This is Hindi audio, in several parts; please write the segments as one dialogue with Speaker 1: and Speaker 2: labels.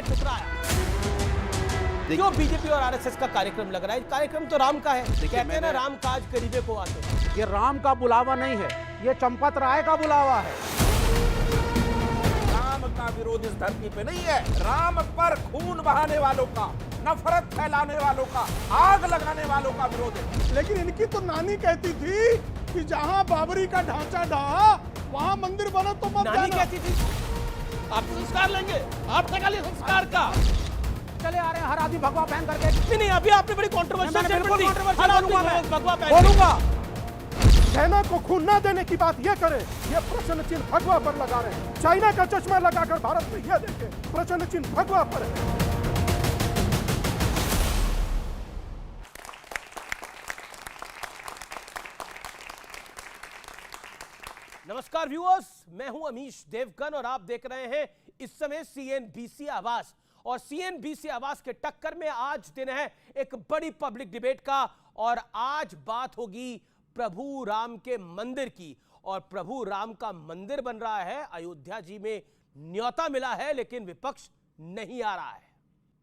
Speaker 1: ने ठुकराया। क्यों बीजेपी और आरएसएस का कार्यक्रम लग रहा है? कार्यक्रम तो राम का है। कहते हैं ना, राम काज करीबे को आते।
Speaker 2: ये राम का बुलावा नहीं है, ये चंपत राय का बुलावा है।
Speaker 3: राम का विरोध इस धरती पे नहीं है, राम पर खून बहाने वालों का, नफरत फैलाने वालों का, आग लगाने वालों का विरोध है।
Speaker 4: लेकिन इनकी तो नानी कहती थी कि जहां बाबरी का ढांचा ढहा वहां मंदिर बना तो मत
Speaker 1: नानी
Speaker 4: जाना।
Speaker 1: कहती थी आप संस्कार लेंगे, आप लगा लिए संस्कार का।
Speaker 2: चले आ रहे हैं हर आदमी भगवा पहन करके।
Speaker 1: नहीं, अभी आपने बड़ी कंट्रोवर्शियल भगवा
Speaker 4: बोलूंगा। सेना को खून न देने की बात ये करे, ये प्रश्न चिन्ह भगवा पर लगा रहे हैं। चाइना का चश्मा लगाकर भारत में ये देखे, प्रश्न चिन्ह भगवा पर है।
Speaker 1: नमस्कार व्यूअर्स, मैं हूं अमीश देवगन और आप देख रहे हैं इस समय सीएनबीसी आवाज। और सीएनबीसी आवाज के टक्कर में आज दिन है एक बड़ी पब्लिक डिबेट का, और आज बात होगी प्रभु राम के मंदिर की। और प्रभु राम का मंदिर बन रहा है, अयोध्या जी में न्योता मिला है, लेकिन विपक्ष नहीं आ रहा है।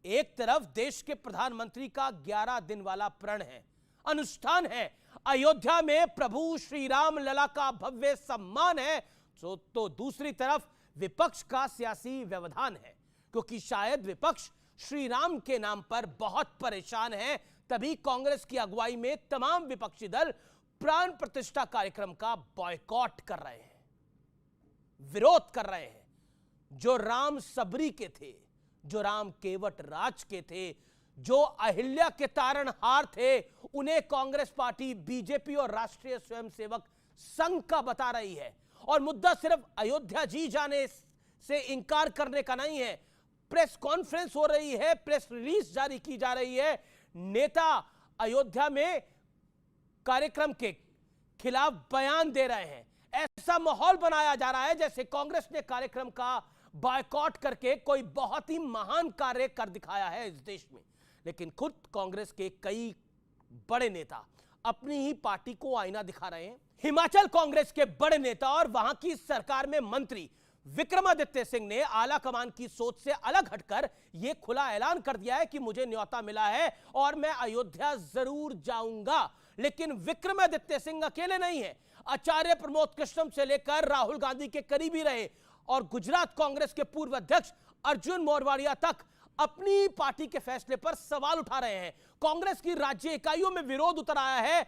Speaker 1: एक तरफ देश के प्रधानमंत्री का 11 दिन वाला प्रण है, अनुष्ठान है, अयोध्या में प्रभु श्री राम लला का भव्य सम्मान है, तो दूसरी तरफ विपक्ष का सियासी व्यवधान है, क्योंकि शायद विपक्ष श्री राम के नाम पर बहुत परेशान है। तभी कांग्रेस की अगुवाई में तमाम विपक्षी दल प्राण प्रतिष्ठा कार्यक्रम का बॉयकॉट कर रहे हैं, विरोध कर रहे हैं। जो राम सबरी के थे, जो राम केवट राज के थे, जो अहिल्या के तारणहार थे, उन्हें कांग्रेस पार्टी, बीजेपी और राष्ट्रीय स्वयंसेवक संघ का बता रही है। और मुद्दा सिर्फ अयोध्या जी जाने से इंकार करने का नहीं है। प्रेस कॉन्फ्रेंस हो रही है, प्रेस रिलीज जारी की जा रही है। नेता अयोध्या में कार्यक्रम के खिलाफ बयान दे रहे हैं। ऐसा माहौल बनाया जा रहा है जैसे कांग्रेस ने कार्यक्रम का बॉयकॉट करके कोई बहुत ही महान कार्य कर दिखाया है इस देश में। लेकिन खुद कांग्रेस के कई बड़े नेता अपनी ही पार्टी को आईना दिखा रहे हैं। हिमाचल कांग्रेस के बड़े नेता और वहां की सरकार में मंत्री विक्रमादित्य सिंह ने आला कमान की सोच से अलग हटकर यह खुला ऐलान कर दिया है कि मुझे न्योता मिला है और मैं अयोध्या जरूर जाऊंगा। लेकिन विक्रमादित्य सिंह अकेले नहीं है। आचार्य प्रमोद कृष्णम से लेकर राहुल गांधी के करीबी रहे और गुजरात कांग्रेस के पूर्व अध्यक्ष अर्जुन मोरवाडिया तक अपनी पार्टी के फैसले पर सवाल उठा रहे हैं। कांग्रेस की राज्य इकाइयों में विरोध उतर आया है।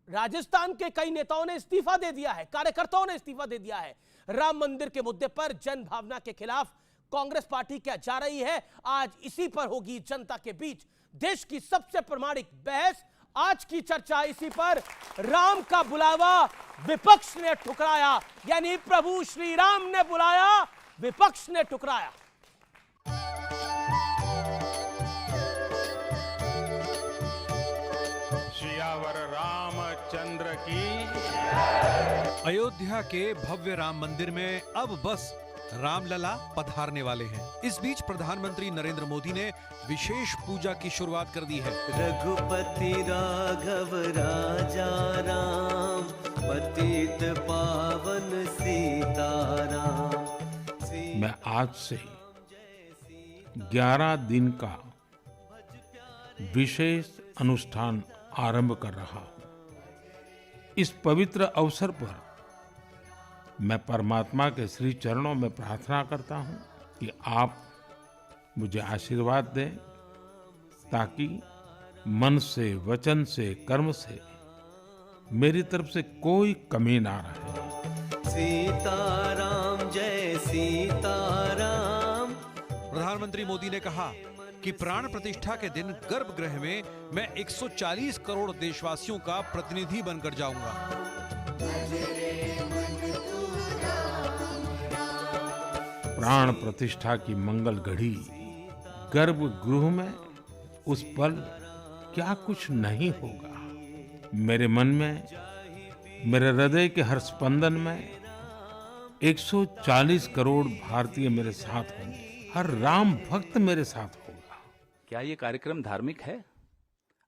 Speaker 1: राजस्थान के कई नेताओं ने इस्तीफा दे दिया है, कार्यकर्ताओं ने इस्तीफा दे दिया है। राम मंदिर के मुद्दे पर जन भावना के खिलाफ कांग्रेस पार्टी क्या जा रही है, आज इसी पर होगी जनता के बीच देश की सबसे प्रामाणिक बहस। आज की चर्चा इसी पर। राम का बुलावा विपक्ष ने ठुकराया, यानी प्रभु श्री राम ने बुलाया, विपक्ष ने ठुकराया।
Speaker 3: सियावर रामचंद्र की।
Speaker 5: अयोध्या के भव्य राम मंदिर में अब बस रामलला पधारने वाले हैं। इस बीच प्रधानमंत्री नरेंद्र मोदी ने विशेष पूजा की शुरुआत कर दी है।
Speaker 6: रघुपति राघव राजा राम, पतित पावन सीताराम।
Speaker 7: मैं आज से 11 दिन का विशेष अनुष्ठान आरंभ कर रहा हूं। इस पवित्र अवसर पर मैं परमात्मा के श्री चरणों में प्रार्थना करता हूं कि आप मुझे आशीर्वाद दें, ताकि मन से, वचन से, कर्म से मेरी तरफ से कोई कमी ना रहे।
Speaker 6: सीताराम जय सीताराम।
Speaker 5: प्रधानमंत्री मोदी ने कहा कि प्राण प्रतिष्ठा के दिन गर्भगृह में मैं 140 करोड़ देशवासियों का प्रतिनिधि बनकर जाऊंगा।
Speaker 7: प्राण प्रतिष्ठा की मंगल घड़ी गर्भगृह में, उस पल क्या कुछ नहीं होगा। मेरे मन में, मेरे हृदय के हर स्पंदन में 140 करोड़ भारतीय मेरे साथ होंगे। हर राम भक्त मेरे साथ होगा।
Speaker 8: क्या ये कार्यक्रम धार्मिक है?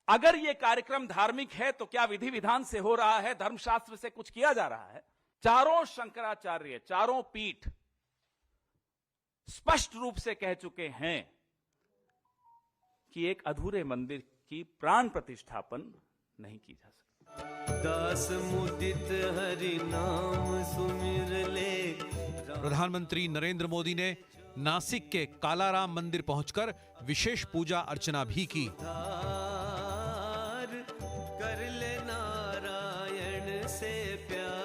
Speaker 8: अगर ये कार्यक्रम धार्मिक है तो क्या विधि विधान से हो रहा है, धर्मशास्त्र से कुछ किया जा रहा है? चारों शंकराचार्य, चारों पीठ स्पष्ट रूप से कह चुके हैं कि एक अधूरे मंदिर की प्राण प्रतिष्ठापन नहीं की जा सकती।
Speaker 6: दास मुदित हरि नाम सुमिर ले।
Speaker 5: प्रधानमंत्री नरेंद्र मोदी ने नासिक के कालाराम मंदिर पहुंचकर विशेष पूजा अर्चना भी की।
Speaker 6: कर ले नारायण से प्यार।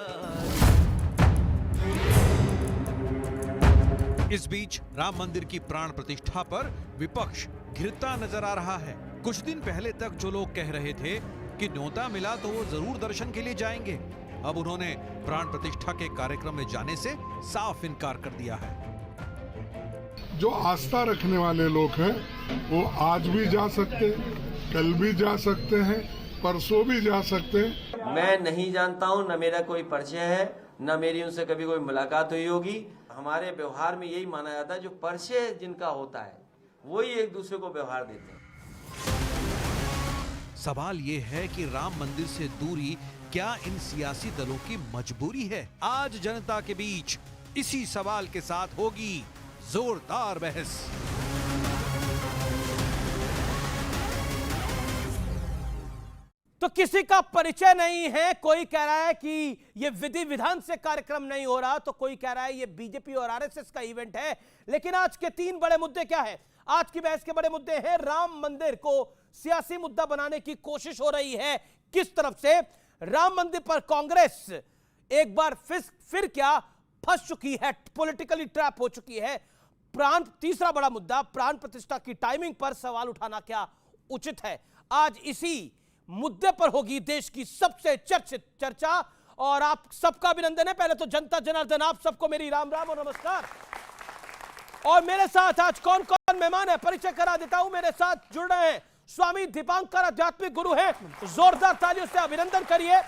Speaker 5: इस बीच राम मंदिर की प्राण प्रतिष्ठा पर विपक्ष घिरता नजर आ रहा है। कुछ दिन पहले तक जो लोग कह रहे थे कि न्योता मिला तो वो जरूर दर्शन के लिए जाएंगे, अब उन्होंने प्राण प्रतिष्ठा के कार्यक्रम में जाने से साफ इनकार कर दिया है।
Speaker 9: जो आस्था रखने वाले लोग हैं वो आज भी जा सकते हैं, कल भी जा सकते हैं, परसों भी जा सकते हैं।
Speaker 6: मैं नहीं जानता हूं, न मेरा कोई परिचय है, न मेरी उनसे कभी कोई मुलाकात हुई होगी। हमारे व्यवहार में यही माना जाता है, जो परिचय जिनका होता है वही एक दूसरे को व्यवहार देते हैं।
Speaker 5: सवाल ये है कि राम मंदिर से दूरी क्या इन सियासी दलों की मजबूरी है? आज जनता के बीच इसी सवाल के साथ होगी जोरदार बहस।
Speaker 1: तो किसी का परिचय नहीं है, कोई कह रहा है कि यह विधि विधान से कार्यक्रम नहीं हो रहा, तो कोई कह रहा है यह बीजेपी और आरएसएस का इवेंट है। लेकिन आज के तीन बड़े मुद्दे क्या है? आज की बहस के बड़े मुद्दे हैं, राम मंदिर को सियासी मुद्दा बनाने की कोशिश हो रही है किस तरफ से, राम मंदिर पर कांग्रेस एक बार फिर क्या फंस चुकी है, पॉलिटिकली ट्रैप हो चुकी है। तीसरा बड़ा मुद्दा, प्राण प्रतिष्ठा की टाइमिंग पर सवाल उठाना क्या उचित है? आज इसी मुद्दे पर होगी देश की सबसे चर्चित चर्चा। और आप सबका अभिनंदन है। पहले तो जनता जनार्दन, आप सबको मेरी राम राम और नमस्कार। और मेरे साथ आज कौन कौन मेहमान है परिचय करा देता हूं। मेरे साथ जुड़ रहे हैं स्वामी दीपांकर, आध्यात्मिक गुरु हैं, जोरदार तालियों से अभिनंदन करिए।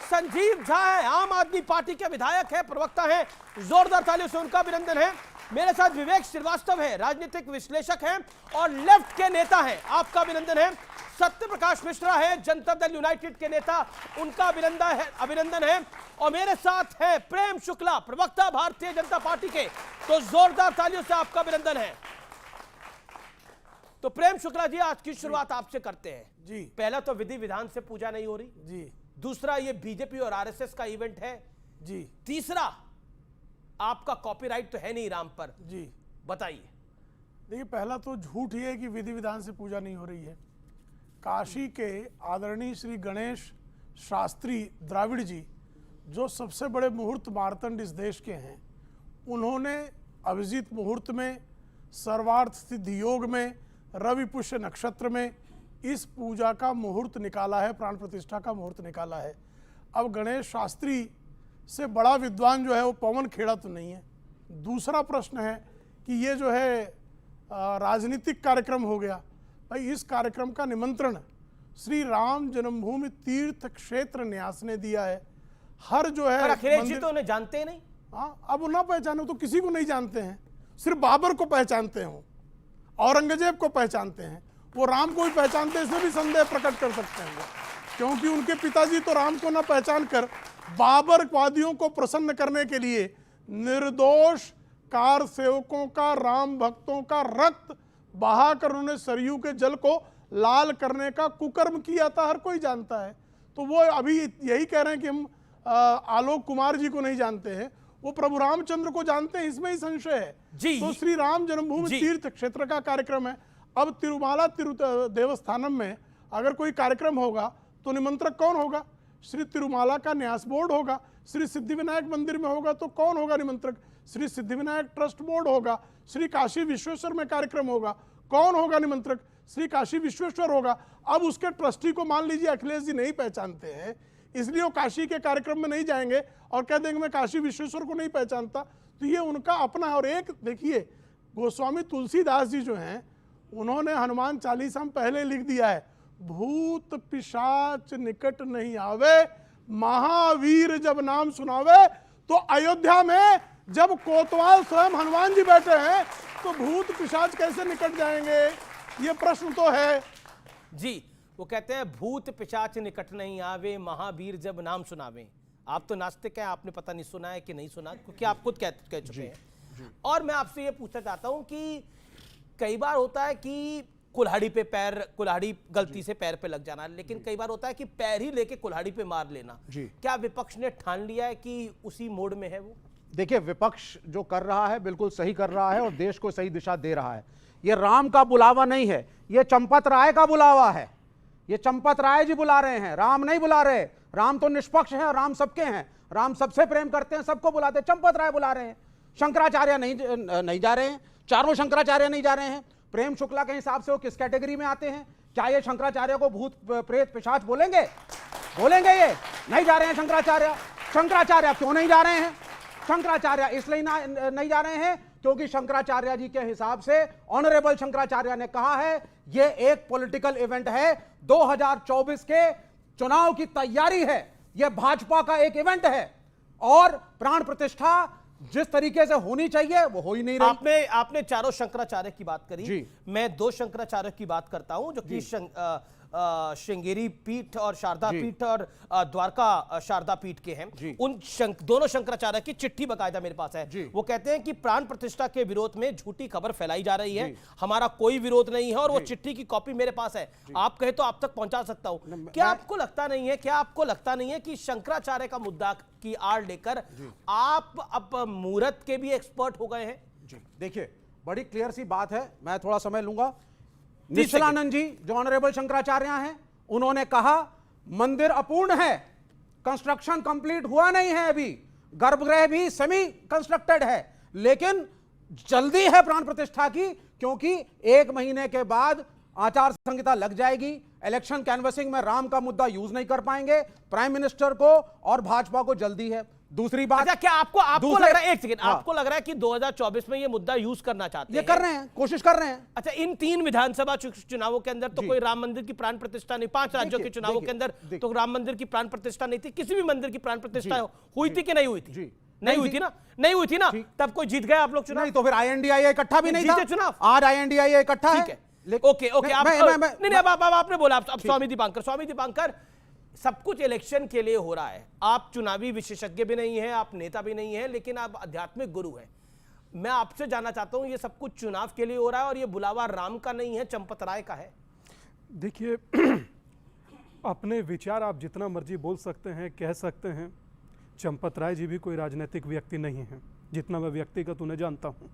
Speaker 1: संजीव झा है, आम आदमी पार्टी के विधायक है, प्रवक्ता हैं, जोरदार तालियों से उनका अभिनंदन है। मेरे साथ विवेक श्रीवास्तव है, राजनीतिक विश्लेषक हैं और लेफ्ट के नेता हैं, आपका अभिनंदन है। सत्य प्रकाश मिश्रा है, जनता दल यूनाइटेड के नेता, उनका अभिनंदन है। और मेरे साथ है प्रेम शुक्ला, प्रवक्ता भारतीय जनता पार्टी के, तो जोरदार तालियों से आपका अभिनंदन है। तो प्रेम शुक्ला जी, आज की शुरुआत आपसे करते हैं जी। पहला तो विधि विधान से पूजा नहीं हो रही जी, दूसरा ये बीजेपी और आरएसएस का इवेंट है जी, तीसरा आपका कॉपीराइट तो है नहीं राम पर जी, बताइए।
Speaker 4: देखिए, पहला तो झूठ ये है कि विधि विधान से पूजा नहीं हो रही है। काशी के आदरणीय श्री गणेश शास्त्री द्राविड़ जी, जो सबसे बड़े मुहूर्त मार्तंड इस देश के हैं, उन्होंने अभिजीत मुहूर्त में, सर्वार्थ सिद्धि योग में, रवि पुष्य नक्षत्र में इस पूजा का मुहूर्त निकाला है, प्राण प्रतिष्ठा का मुहूर्त निकाला है। अब गणेश शास्त्री से बड़ा विद्वान जो है वो पवन खेड़ा तो नहीं है। दूसरा प्रश्न है कि ये जो है राजनीतिक कार्यक्रम हो गया। भाई, इस कार्यक्रम का निमंत्रण श्री राम जन्मभूमि तीर्थ क्षेत्र न्यास ने दिया है। हर जो है
Speaker 1: अखिलेश जी तो उन्हें जानते ही नहीं।
Speaker 4: हाँ, अब वो ना पहचाने तो किसी को नहीं जानते हैं, सिर्फ बाबर को पहचानते हो, औरंगजेब को पहचानते हैं, वो राम को भी पहचानते हैं, इसमें भी संदेह प्रकट कर सकते हैं वो, क्योंकि उनके पिताजी तो राम को न पहचान कर बाबरवादियों को प्रसन्न करने के लिए निर्दोष कार सेवकों का, राम भक्तों का रक्त बहाकर उन्होंने सरयू के जल को लाल करने का कुकर्म किया था, हर कोई जानता है। तो वो अभी यही कह रहे हैं कि हम आलोक कुमार जी को नहीं जानते हैं, वो प्रभु रामचंद्र को जानते हैं, इसमें ही संशय है जी। तो श्री राम जन्मभूमि तीर्थ क्षेत्र का कार्यक्रम है। अब तिरुमाला देवस्थानम में अगर कोई कार्यक्रम होगा तो निमंत्रक कौन होगा? श्री तिरुमाला का न्यास बोर्ड होगा। श्री सिद्धिविनायक मंदिर में होगा तो कौन होगा निमंत्रक? श्री सिद्धिविनायक ट्रस्ट बोर्ड होगा। श्री काशी विश्वेश्वर में कार्यक्रम होगा, कौन होगा निमंत्रक? श्री काशी विश्वेश्वर होगा। अब उसके ट्रस्टी को मान लीजिए अखिलेश जी नहीं पहचानते हैं, इसलिए वो काशी के कार्यक्रम में नहीं जाएंगे और कह देंगे मैं काशी विश्वेश्वर को नहीं पहचानता। तो ये उनका अपना है। और एक देखिए, गोस्वामी तुलसीदास जी जो हैं, उन्होंने हनुमान चालीसा में पहले लिख दिया है, भूत पिशाच निकट नहीं आवे, महावीर जब नाम सुनावे। तो अयोध्या में जब कोतवाल स्वयं हनुमान जी बैठे हैं तो भूत पिशाच कैसे निकट जाएंगे? ये प्रश्न तो है
Speaker 1: जी। वो कहते हैं भूत पिशाच निकट नहीं आवे, महावीर जब नाम सुनावे। आप तो नास्तिक हैं, आपने पता नहीं सुना है कि नहीं सुना, क्योंकि आप खुद कह चुके हैं। और मैं आपसे ये पूछना चाहता हूं कि कई बार होता है कि कुल्हाड़ी गलती से पैर पे लग जाना, लेकिन कई बार होता है कि पैर ही लेके कुल्हाड़ी पे मार लेना। क्या विपक्ष ने ठान लिया है कि उसी मोड में है वो?
Speaker 2: देखिए, विपक्ष जो कर रहा है बिल्कुल सही कर रहा है और देश को सही दिशा दे रहा है। ये राम का बुलावा नहीं है, ये चंपत राय का बुलावा है। ये चंपत राय जी बुला रहे हैं, राम नहीं बुला रहे। राम तो निष्पक्ष है, राम सबके हैं, राम सबसे प्रेम करते हैं, सबको बुलाते हैं। चंपत राय बुला रहे हैं, शंकराचार्य नहीं जा रहे हैं, चारों शंकराचार्य नहीं जा रहे हैं। प्रेम शुक्ला के हिसाब से वो किस कैटेगरी में आते हैं? क्या ये शंकराचार्य को भूत प्रेत पिशाच बोलेंगे? ये नहीं जा रहे हैं शंकराचार्य। शंकराचार्य क्यों नहीं जा रहे हैं? शंकराचार्य इसलिए नहीं जा रहे हैं क्योंकि शंकराचार्य जी के हिसाब से, ऑनरेबल शंकराचार्य ने कहा है, ये एक पॉलिटिकल इवेंट है, 2024 के चुनाव की तैयारी है, ये भाजपा का एक इवेंट है और प्राण प्रतिष्ठा जिस तरीके से होनी चाहिए वो हो ही नहीं रही।
Speaker 1: आपने चारों शंकराचार्य की बात करी, मैं दो शंकराचार्य की बात करता हूं जो कि श्रृंगेरी पीठ और शारदा पीठ और द्वारका शारदा पीठ के हैं। उन दोनों शंकराचार्य की चिट्ठी बकायदा मेरे पास है। वो कहते हैं कि प्राण प्रतिष्ठा के विरोध में झूठी खबर फैलाई जा रही है, हमारा कोई विरोध नहीं है और वो चिट्ठी की कॉपी मेरे पास है। आप कहे तो आप तक पहुंचा सकता हूं। क्या आपको लगता नहीं है कि शंकराचार्य का मुद्दा की आड़ लेकर आप अब मुहूर्त के भी एक्सपर्ट हो गए हैं?
Speaker 2: देखिए, बड़ी क्लियर सी बात है, मैं थोड़ा समय लूंगा। निश्चलानंद जी जो ऑनरेबल शंकराचार्य हैं, उन्होंने कहा मंदिर अपूर्ण है, कंस्ट्रक्शन कंप्लीट हुआ नहीं है, अभी गर्भगृह भी सेमी कंस्ट्रक्टेड है, लेकिन जल्दी है प्राण प्रतिष्ठा की, क्योंकि 1 महीने के बाद आचार संहिता लग जाएगी। इलेक्शन कैनवसिंग में राम का मुद्दा यूज नहीं कर पाएंगे, प्राइम मिनिस्टर को और भाजपा को जल्दी है। दूसरी बात,
Speaker 1: अच्छा, क्या आपको लग रहा है, एक सेकंड, आपको लग रहा है कि 2024 में ये मुद्दा यूज करना चाहते हैं?
Speaker 2: ये कर रहे हैं, कोशिश कर रहे हैं।
Speaker 1: अच्छा, इन 3 विधानसभा चुनावों के अंदर तो कोई राम मंदिर की प्राण प्रतिष्ठा नहीं, 5 राज्यों के चुनावों के अंदर तो राम मंदिर की प्राण प्रतिष्ठा नहीं थी। किसी भी मंदिर की प्राण प्रतिष्ठा हुई थी कि नहीं हुई थी? नहीं हुई थी ना, तब कोई जीत गए आप लोग चुनाव?
Speaker 2: नहीं, तो फिर INDIA इकट्ठा भी नहीं था
Speaker 1: चुनाव।
Speaker 2: आज INDIA इकट्ठा है।
Speaker 1: ओके, अब आपने बोला, अब स्वामी दीपांकर, सब कुछ इलेक्शन के लिए हो रहा है। आप चुनावी विशेषज्ञ भी नहीं हैं, आप नेता भी नहीं हैं, लेकिन आप आध्यात्मिक गुरु हैं। मैं आपसे जानना चाहता हूं, ये सब कुछ चुनाव के लिए हो रहा है और ये बुलावा राम का नहीं है, चंपत राय का है।
Speaker 10: देखिए, अपने विचार आप जितना मर्जी बोल सकते हैं, कह सकते हैं। चंपत राय जी भी कोई राजनीतिक व्यक्ति नहीं है, जितना मैं व्यक्तिगत उन्हें जानता हूं।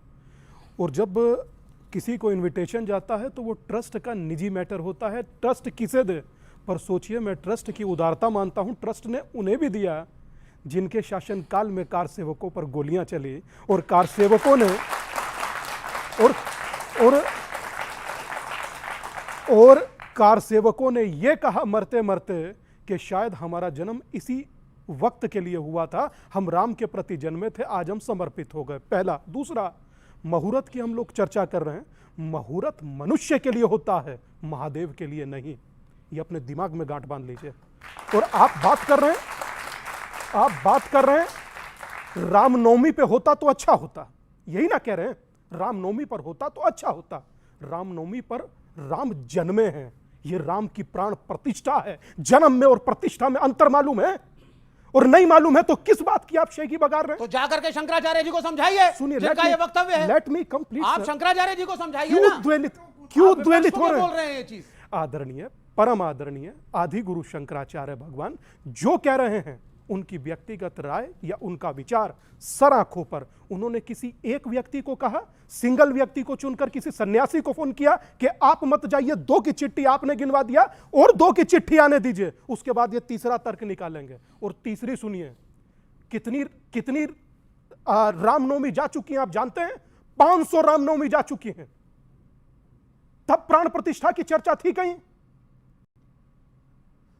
Speaker 10: और जब किसी को इनविटेशन जाता है तो वो ट्रस्ट का निजी मैटर होता है, ट्रस्ट किसे दे। पर सोचिए, मैं ट्रस्ट की उदारता मानता हूं, ट्रस्ट ने उन्हें भी दिया जिनके शासनकाल में कार सेवकों पर गोलियां चली और कार सेवकों ने और कार सेवकों ने यह कहा मरते मरते कि शायद हमारा जन्म इसी वक्त के लिए हुआ था, हम राम के प्रति जन्मे थे, आज हम समर्पित हो गए। पहला। दूसरा, मुहूर्त की हम लोग चर्चा कर रहे हैं, मुहूर्त मनुष्य के लिए होता है, महादेव के लिए नहीं। ये अपने दिमाग में गांठ बांध लीजिए। और आप बात कर रहे हैं रामनवमी पे होता तो अच्छा होता, यही ना कह रहे हैं? रामनवमी पर होता तो अच्छा होता। रामनवमी पर राम जन्मे हैं, ये राम की प्राण प्रतिष्ठा है। जन्म में और प्रतिष्ठा में अंतर मालूम है? और नहीं मालूम है तो किस बात की आप शेखी बगा रहे हैं?
Speaker 2: तो जाकर के शंकराचार्य जी को समझाइए, जिनका ये वक्तव्य है।
Speaker 10: Let me complete.
Speaker 2: आप शंकराचार्य जी को समझाइए
Speaker 10: क्यों
Speaker 2: ना।
Speaker 10: द्वेलित हो
Speaker 2: बोल रहे हैं ये चीज?
Speaker 10: आदरणीय, परम आदरणीय आदि गुरु शंकराचार्य भगवान जो कह रहे हैं, उनकी व्यक्तिगत राय या उनका विचार सर आंखों पर। उन्होंने किसी एक व्यक्ति को कहा, सिंगल व्यक्ति को चुनकर किसी सन्यासी को फोन किया कि आप मत जाइए, 2 की चिट्ठी आपने गिनवा दिया और 2 की चिट्ठी आने दीजिए, उसके बाद ये तीसरा तर्क निकालेंगे। और तीसरी सुनिए, कितनी रामनवमी जा चुकी हैं आप जानते हैं? 500 रामनवमी जा चुकी हैं। तब प्राण प्रतिष्ठा की चर्चा थी कहीं?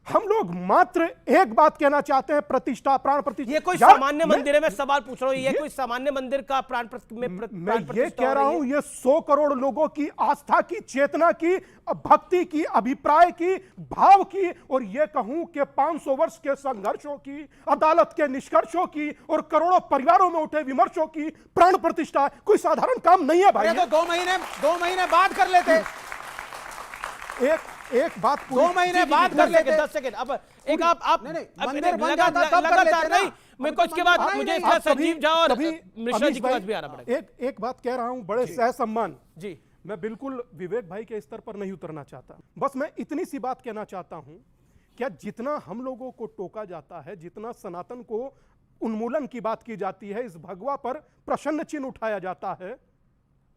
Speaker 10: हम लोग मात्र एक बात कहना चाहते हैं, प्रतिष्ठा, प्राण प्रतिष्ठा।
Speaker 1: ये कोई सामान्य मंदिर है? मैं सवाल पूछ रहा हूं, ये कोई सामान्य मंदिर का प्राण
Speaker 10: मैं ये कह रहा हूं, ये 100 करोड़ लोगों की आस्था की, चेतना की, भक्ति की, अभिप्राय की, भाव की, और ये कहूं कि 500 वर्ष के संघर्षों की, अदालत के निष्कर्षों की और करोड़ों परिवारों में उठे विमर्शों की प्राण प्रतिष्ठा कोई साधारण काम नहीं है भाई।
Speaker 2: तो 2 महीने बाद कर लेते।
Speaker 10: एक बात
Speaker 2: 2 महीने बाद कर लेते।
Speaker 1: 10 सेकंड। अब एक आप
Speaker 2: मंदिर बन जाता तब कर लेते
Speaker 1: नहीं, मैं कुछ के बाद मुझे इसका संजीव झा और
Speaker 10: कभी
Speaker 1: मिश्रा जी के पास भी आना पड़ेगा।
Speaker 10: एक बात कह रहा हूं बड़े सहसम्मान
Speaker 1: जी,
Speaker 10: मैं बिल्कुल विवेक भाई के स्तर पर नहीं उतरना चाहता, बस मैं इतनी सी बात कहना चाहता हूं, क्या जितना हम लोगों को टोका जाता है, जितना सनातन को उन्मूलन की बात की जाती है, इस भगवा पर प्रश्न चिन्ह उठाया जाता है,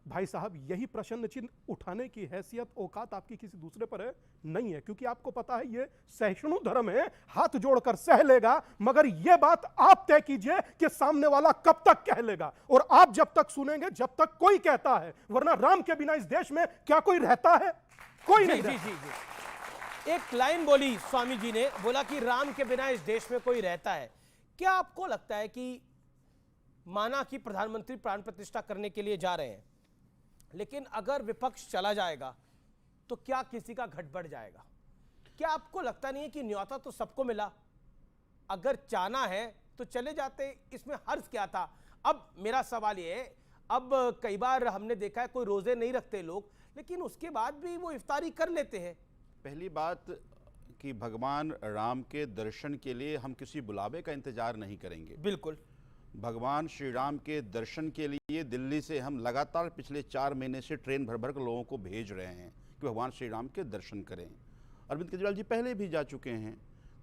Speaker 10: भाई साहब यही प्रश्न चिन्ह उठाने की हैसियत औकात आपकी किसी दूसरे पर है नहीं है, क्योंकि आपको पता है ये सहिष्णु धर्म है, हाथ जोड़कर सह लेगा, मगर ये बात आप तय कीजिए कि सामने वाला कब तक कह लेगा, और आप जब तक सुनेंगे जब तक कोई कहता है, वरना राम के बिना इस देश में क्या कोई रहता है? कोई नहीं रहता।
Speaker 1: जी। एक लाइन बोली स्वामी जी ने, बोला कि राम के बिना इस देश में कोई रहता है। क्या आपको लगता है कि माना कि प्रधानमंत्री प्राण प्रतिष्ठा करने के लिए जा रहे हैं, लेकिन अगर विपक्ष चला जाएगा तो क्या किसी का घट बढ़ जाएगा? क्या आपको लगता नहीं है कि न्योता तो सबको मिला, अगर चाहना है तो चले जाते, इसमें हर्ज क्या था? अब मेरा सवाल ये है, अब कई बार हमने देखा है कोई रोजे नहीं रखते लोग, लेकिन उसके बाद भी वो इफ्तारी कर लेते हैं।
Speaker 11: पहली बात कि भगवान राम के दर्शन के लिए हम किसी बुलावे का इंतजार नहीं करेंगे।
Speaker 1: बिल्कुल,
Speaker 11: भगवान श्री राम के दर्शन के लिए दिल्ली से हम लगातार पिछले 4 महीने से ट्रेन भर भर कर लोगों को भेज रहे हैं कि भगवान श्री राम के दर्शन करें। अरविंद केजरीवाल जी पहले भी जा चुके हैं,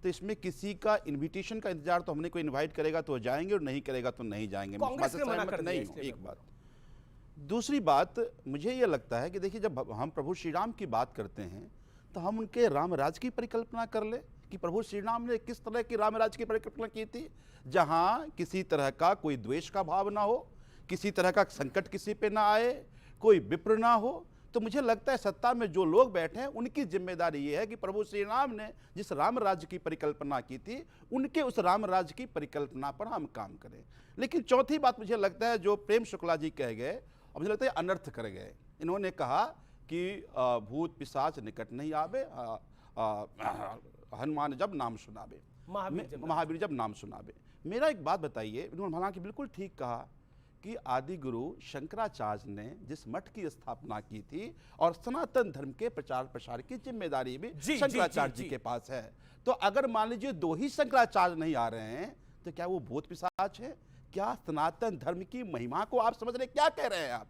Speaker 11: तो इसमें किसी का इन्विटेशन का इंतजार तो हमने, कोई इन्वाइट करेगा तो जाएंगे और नहीं करेगा तो नहीं जाएंगे।
Speaker 1: कांग्रेस ने मना कर दिया,
Speaker 11: नहीं, एक बात। दूसरी बात, मुझे ये लगता है कि देखिए, जब हम प्रभु श्री राम की बात करते हैं तो हम उनके राम राज की परिकल्पना कर ले कि प्रभु श्री राम ने किस तरह की राम राज की परिकल्पना की थी, जहां किसी तरह का कोई द्वेष का भाव ना हो, किसी तरह का संकट किसी पे ना आए, कोई विप्र ना हो। तो मुझे लगता है सत्ता में जो लोग बैठे हैं उनकी जिम्मेदारी ये है कि प्रभु श्री राम ने जिस राम राज्य की परिकल्पना की थी, उनके उस राम राज्य की परिकल्पना पर हम काम करें। लेकिन चौथी बात मुझे लगता है जो प्रेम शुक्ला जी कह गए, और मुझे लगता है अनर्थ कर गए। इन्होंने कहा कि भूत पिशाच निकट नहीं आवे, हनुमान जब नाम सुनावे, महावीर जब नाम सुनावे। मेरा एक बात बताइए, इन्होंने हालांकि बिल्कुल ठीक कहा कि आदि गुरु शंकराचार्य ने जिस मठ की स्थापना की थी और सनातन धर्म के प्रचार प्रसार की जिम्मेदारी भी शंकराचार्य जी के पास है, तो अगर मान लीजिए 2 ही शंकराचार्य नहीं आ रहे हैं तो क्या वो भूत पिशाच है? क्या सनातन धर्म की महिमा को आप समझ रहे, क्या कह रहे हैं आप?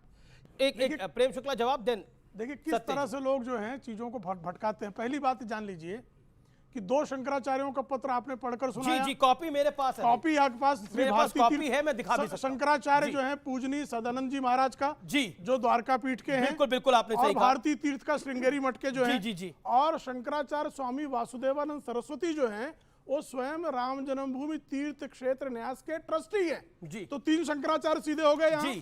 Speaker 1: एक प्रेम शुक्ला जवाब दें।
Speaker 4: देखिए किस तरह से लोग जो हैं चीजों को भटकाते हैं। पहली बात जान लीजिए कि 2 शंकराचार्यों का पत्र आपने पढ़कर सुनाया।
Speaker 1: जी, कॉपी मेरे पास है।
Speaker 4: कॉपी आपके पास
Speaker 1: मेरे पास कॉपी है, मैं दिखा भी सकता हूं।
Speaker 4: शंकराचार्य जो है पूजनीय सदानंद जी महाराज का,
Speaker 1: जी,
Speaker 4: जो द्वारका पीठ के हैं।
Speaker 1: बिल्कुल बिल्कुल, आपने सही कहा।
Speaker 4: भारती तीर्थ का श्रृंगेरी मठ के जो है,
Speaker 1: जी।
Speaker 4: और शंकराचार्य स्वामी वासुदेवानंद सरस्वती जो है वो स्वयं राम जन्मभूमि तीर्थ क्षेत्र न्यास के ट्रस्टी है
Speaker 1: जी।
Speaker 4: तो 3 शंकराचार्य सीधे हो गए यहाँ।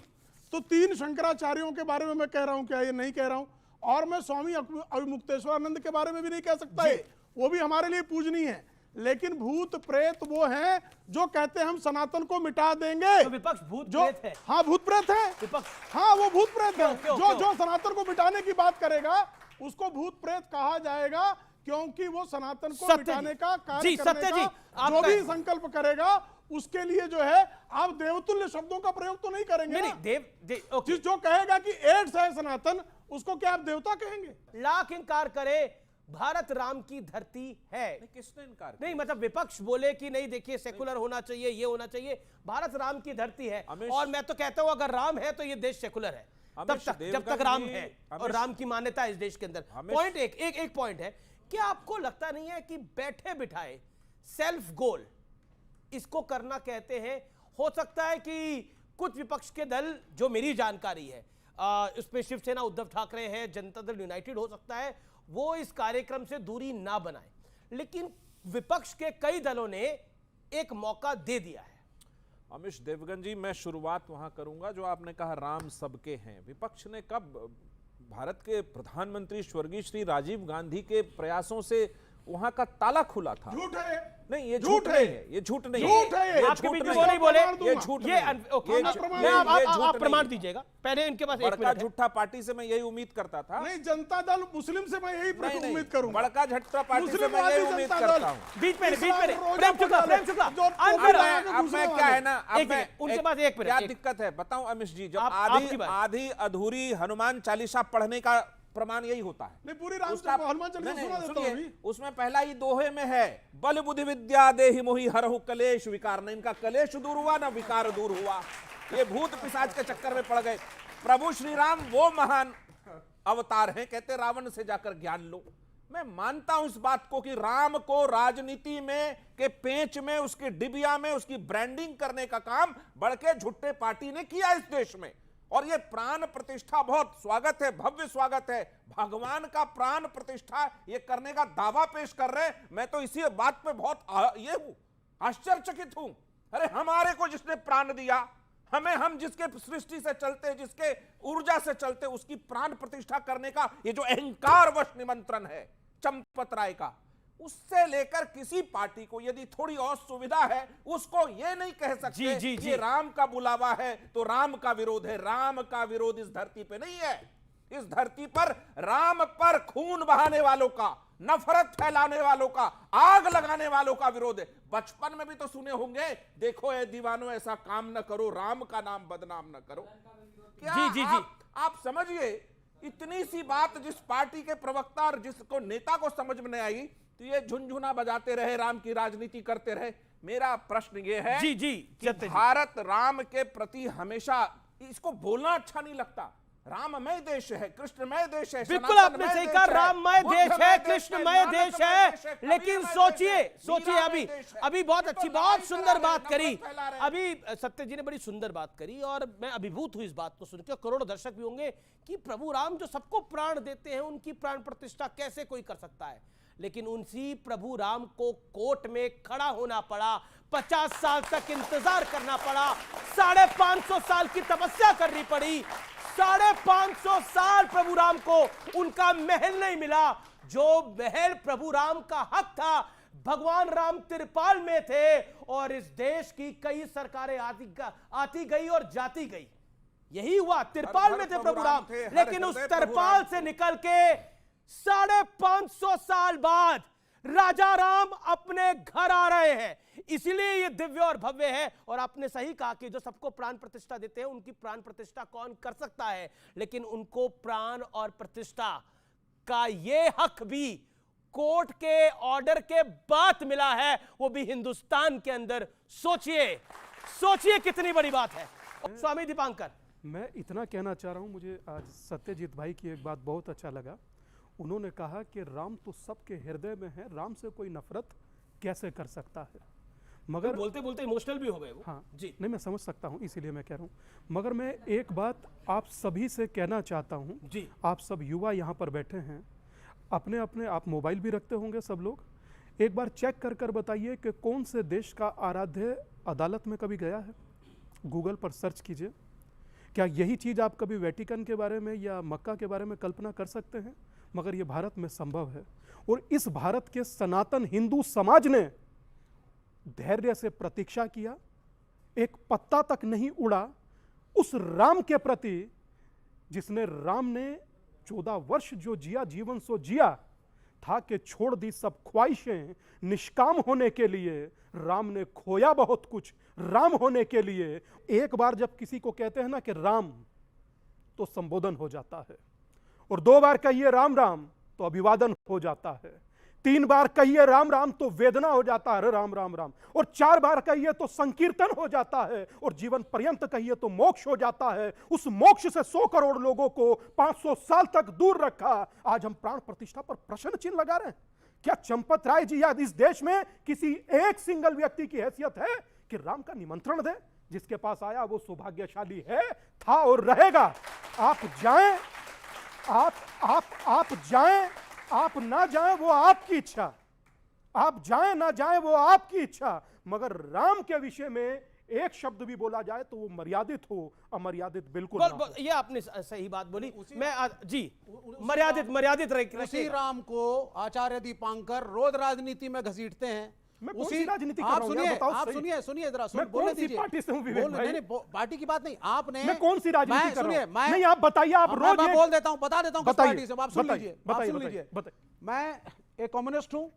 Speaker 4: तो 3 शंकराचार्यों के बारे में मैं कह रहा हूँ, क्या ये नहीं कह रहा हूँ? और मैं स्वामी अभिमुक्तेश्वरानंद के बारे में भी नहीं कह सकता है, वो भी हमारे लिए पूजनीय है। लेकिन भूत प्रेत वो हैं जो कहते हैं हम सनातन को मिटा देंगे।
Speaker 1: तो विपक्ष भूत प्रेत है?
Speaker 4: हाँ, भूत प्रेत है
Speaker 1: विपक्ष।
Speaker 4: हाँ, वो भूत प्रेत है।
Speaker 1: क्यों?
Speaker 4: जो सनातन को मिटाने की बात करेगा उसको भूत प्रेत कहा जाएगा, क्योंकि वो सनातन को मिटाने का कार्य करने का जो भी संकल्प करेगा उसके लिए जो है आप देवतुल्य शब्दों का प्रयोग तो नहीं करेंगे।
Speaker 1: नहीं,
Speaker 4: जो कहेगा कि एड्स है सनातन, उसको क्या आप देवता कहेंगे?
Speaker 1: लाख इंकार करे, भारत राम की धरती है।
Speaker 3: किसने इनकार?
Speaker 1: नहीं, मतलब विपक्ष बोले कि नहीं, देखिए सेकुलर होना चाहिए, ये होना चाहिए, भारत राम की धरती है। और मैं तो कहता हूं अगर राम है तो ये देश सेकुलर है, तब तक जब तक राम है और राम की मान्यता है इस देश के अंदर। पॉइंट एक पॉइंट है, क्या आपको लगता नहीं है कि बैठे बिठाए सेल्फ गोल इसको करना कहते हैं? हो सकता है कि कुछ विपक्ष के दल, जो मेरी जानकारी है उसमें शिवसेना उद्धव ठाकरे है, जनता दल यूनाइटेड हो सकता है, वो इस कार्यक्रम से दूरी ना बनाए, लेकिन विपक्ष के कई दलों ने एक मौका दे दिया है।
Speaker 3: अमीश देवगन जी, मैं शुरुआत वहां करूंगा जो आपने कहा राम सबके हैं। विपक्ष ने कब भारत के प्रधानमंत्री स्वर्गीय श्री राजीव गांधी के प्रयासों से वहां का ताला खुला था?
Speaker 4: झूठ है।
Speaker 3: नहीं, ये झूठ नहीं है, ये झूठ नहीं है,
Speaker 1: आपके बीच में वो नहीं बोले,
Speaker 3: ये झूठ नहीं है।
Speaker 1: आप प्रमाण दीजिएगा पहले, इनके पास
Speaker 3: बड़का झूठा पार्टी से मैं यही उम्मीद करता था।
Speaker 4: नहीं, जनता दल मुस्लिम से मैं यही उम्मीद करूंगा।
Speaker 3: बड़का झट्टा पार्टी से मैं यही उम्मीद करता हूँ।
Speaker 1: बीच में प्रेम शुक्ला
Speaker 3: अब मैं क्या है ना,
Speaker 1: उनके पास क्या
Speaker 3: दिक्कत है बताऊं अमीश जी? जब आधी अधूरी हनुमान चालीसा पढ़ने का प्रमाण यही होता है।
Speaker 4: नहीं, पूरी राम
Speaker 3: उसका
Speaker 4: हनुमान चालीसा
Speaker 3: नहीं,
Speaker 4: सुना
Speaker 3: नहीं,
Speaker 4: देता हूं
Speaker 3: सुनिए,
Speaker 4: अभी।
Speaker 3: उसमें पहला ही दोहे में है, बल बुद्धि विद्या देहि मोहि हरहु कलेश विकार। न इनका कलेश दूर हुआ न विकार दूर हुआ, ये भूत पिशाच के चक्कर में पड़ गए। प्रभु श्री राम वो महान अवतार हैं, कहते रावण से जाकर ज्ञान लो। मैं मानता हूं इस बात को कि राम को राजनीति में के पेंच में, उसकी डिबिया में उसकी ब्रांडिंग करने का काम बड़के झुट्टे पार्टी ने किया इस देश में। और ये प्राण प्रतिष्ठा बहुत स्वागत है, भव्य स्वागत है। भगवान का प्राण प्रतिष्ठा ये करने का दावा पेश कर रहे हैं। मैं तो इसी बात पे बहुत ये हूं, आश्चर्यचकित हूं। अरे हमारे को जिसने प्राण दिया, हम जिसके सृष्टि से चलते, जिसके ऊर्जा से चलते, उसकी प्राण प्रतिष्ठा करने का ये जो अहंकारवश निमंत्रण है चंपत राय का, उससे लेकर किसी पार्टी को यदि थोड़ी और सुविधा है, उसको ये नहीं कह सकते कि राम का बुलावा है तो राम का विरोध है। राम का विरोध इस धरती पे नहीं है। इस धरती पर राम पर खून बहाने वालों का, नफरत फैलाने वालों का, आग लगाने वालों का विरोध है। बचपन में भी तो सुने होंगे, देखो ए दीवानों ऐसा काम न करो, राम का नाम बदनाम न करो। क्या आप समझिए, इतनी सी बात जिस पार्टी के प्रवक्ता और जिसको नेता को समझ में नहीं आई, तो ये झुनझुना बजाते रहे, राम की राजनीति करते रहे। मेरा प्रश्न ये है कि भारत राम के प्रति हमेशा, इसको बोलना अच्छा नहीं लगता, राममय देश है, कृष्णमय देश है।
Speaker 1: बिल्कुल आपने सही कहा, राममय देश है, कृष्णमय देश है। लेकिन सोचिए अभी बहुत अच्छी, बहुत सुंदर बात करी अभी सत्य जी ने, बड़ी सुंदर बात करी और मैं अभिभूत हूं इस बात को सुनकर। करोड़ों दर्शक भी होंगे कि प्रभु राम जो सबको प्राण देते हैं, उनकी प्राण प्रतिष्ठा कैसे कोई कर सकता है। लेकिन उनसी प्रभु राम को कोर्ट में खड़ा होना पड़ा, 50 साल तक इंतजार करना पड़ा, 550 साल की तपस्या करनी पड़ी, 550 साल प्रभु राम को उनका महल नहीं मिला। जो महल प्रभु राम का हक था, भगवान राम तिरपाल में थे और इस देश की कई सरकारें आती गई और जाती गई। यही हुआ, तिरपाल में थे प्रभु राम, लेकिन उस तिरपाल से निकल के 550 साल बाद राजा राम अपने घर आ रहे हैं। इसलिए ये दिव्य और भव्य है। और आपने सही कहा कि जो सबको प्राण प्रतिष्ठा देते हैं, उनकी प्राण प्रतिष्ठा कौन कर सकता है, लेकिन उनको प्राण और प्रतिष्ठा का ये हक भी कोर्ट के ऑर्डर के बाद मिला है, वो भी हिंदुस्तान के अंदर। सोचिए कितनी बड़ी बात है। स्वामी दीपांकर,
Speaker 10: मैं इतना कहना चाह रहा हूं, मुझे आज सत्यजीत भाई की एक बात बहुत अच्छा लगा। उन्होंने कहा कि राम तो सबके हृदय में है, राम से कोई नफरत कैसे कर सकता है। मगर
Speaker 1: बोलते बोलते इमोशनल भी हो गए वो।
Speaker 10: हाँ जी, नहीं, मैं समझ सकता हूँ, इसीलिए मैं कह रहा हूँ। मगर मैं एक बात आप सभी से कहना चाहता हूँ जी, आप सब युवा यहाँ पर बैठे हैं, अपने अपने आप मोबाइल भी रखते होंगे सब लोग, एक बार चेक कर कर बताइए कि कौन से देश का आराध्य अदालत में कभी गया है। गूगल पर सर्च कीजिए। क्या यही चीज़ आप कभी वेटिकन के बारे में या मक्का के बारे में कल्पना कर सकते हैं? मगर ये भारत में संभव है। और इस भारत के सनातन हिंदू समाज ने धैर्य से प्रतीक्षा किया, एक पत्ता तक नहीं उड़ा उस राम के प्रति, जिसने राम ने 14 वर्ष जो जिया, जीवन सो जिया था कि छोड़ दी सब ख्वाहिशें निष्काम होने के लिए। राम ने खोया बहुत कुछ राम होने के लिए। एक बार जब किसी को कहते हैं ना कि राम, तो संबोधन हो जाता है, और 2 बार कहिए राम राम तो अभिवादन हो जाता है, 3 बार कहिए राम राम तो वेदना हो जाता है, राम राम राम, और 4 बार कहिए तो संकीर्तन हो जाता है, और जीवन पर्यंत कहिए तो मोक्ष हो जाता है। उस मोक्ष से 100 करोड़ लोगों को 500 साल तक दूर रखा। आज हम प्राण प्रतिष्ठा पर प्रश्न चिन्ह लगा रहे हैं। क्या चंपत राय जी या इस देश में किसी एक सिंगल व्यक्ति की हैसियत है कि राम का निमंत्रण दे? जिसके पास आया वो सौभाग्यशाली है, था और रहेगा। आप जाएं, आप जाएं, आप ना जाएं वो आपकी इच्छा, आप जाएं ना जाएं वो आपकी इच्छा, मगर राम के विषय में एक शब्द भी बोला जाए तो वो मर्यादित हो, अमर्यादित बिल्कुल ना हो।
Speaker 1: ये आपने सही बात बोली। मैं जी मर्यादित रहे।
Speaker 2: उसी राम को आचार्य दीपांकर रोज राजनीति में घसीटते हैं।
Speaker 10: मैं कौन सी राजनीति कर रहा हूं?
Speaker 2: आप सुनिए जरा, बोलने दीजिए।
Speaker 10: पार्टी से हूं विवेक भाई?
Speaker 2: नहीं, पार्टी की बात नहीं, आपने।
Speaker 10: मैं कौन सी राजनीति कर रहा हूं? नहीं, आप बताइए। आप रोज
Speaker 2: मैं बोल देता हूं, बता देता हूं किस पार्टी से। आप सुन लीजिए,
Speaker 10: बताइए।
Speaker 2: मैं एक कम्युनिस्ट हूं,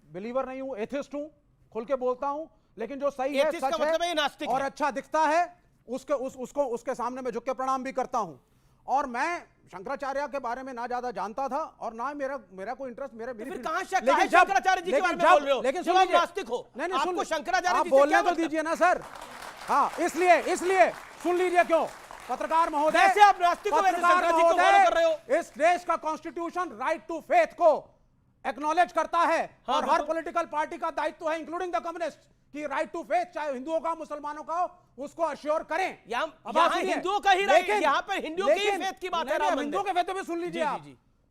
Speaker 2: बिलीवर नहीं हूं, एथिस्ट हूं, खुल के बोलता हूं, लेकिन जो सही है, सच है और अच्छा दिखता है उसके सामने मैं झुक के प्रणाम भी करता हूं। और मैं शंकराचार्य के बारे में ना ज्यादा जानता था और ना मेरा कोई इंटरेस्ट
Speaker 1: फिर कहां शंकराचार्य जी के बारे में बोल रहे हो?
Speaker 2: लेकिन
Speaker 1: जब आप नास्तिक हो, आपको शंकराचार्य जी से
Speaker 2: बोलने
Speaker 1: क्या
Speaker 2: तो
Speaker 1: मतलब?
Speaker 2: दीजिए ना सर। हाँ, इसलिए सुन लीजिए क्यों। पत्रकार महोदय,
Speaker 1: जैसे आप नास्तिक हो वैसे शंकराचार्य जी को फॉलो कर रहे हो।
Speaker 2: इस देश का कॉन्स्टिट्यूशन राइट टू फेथ को एक्नॉलेज करता है और हर पॉलिटिकल पार्टी का दायित्व है, इंक्लूडिंग द कम्युनिस्ट, कि राइट टू फेथ चाहे हिंदुओं का मुसलमानों का हो, उसको अश्योर करें।
Speaker 1: यहाँ हिंदुओं का ही राइट, यहाँ पर हिंदुओं के ही फेथ की बात है।
Speaker 2: हिंदुओं के फेथ भी सुन लीजिए आप,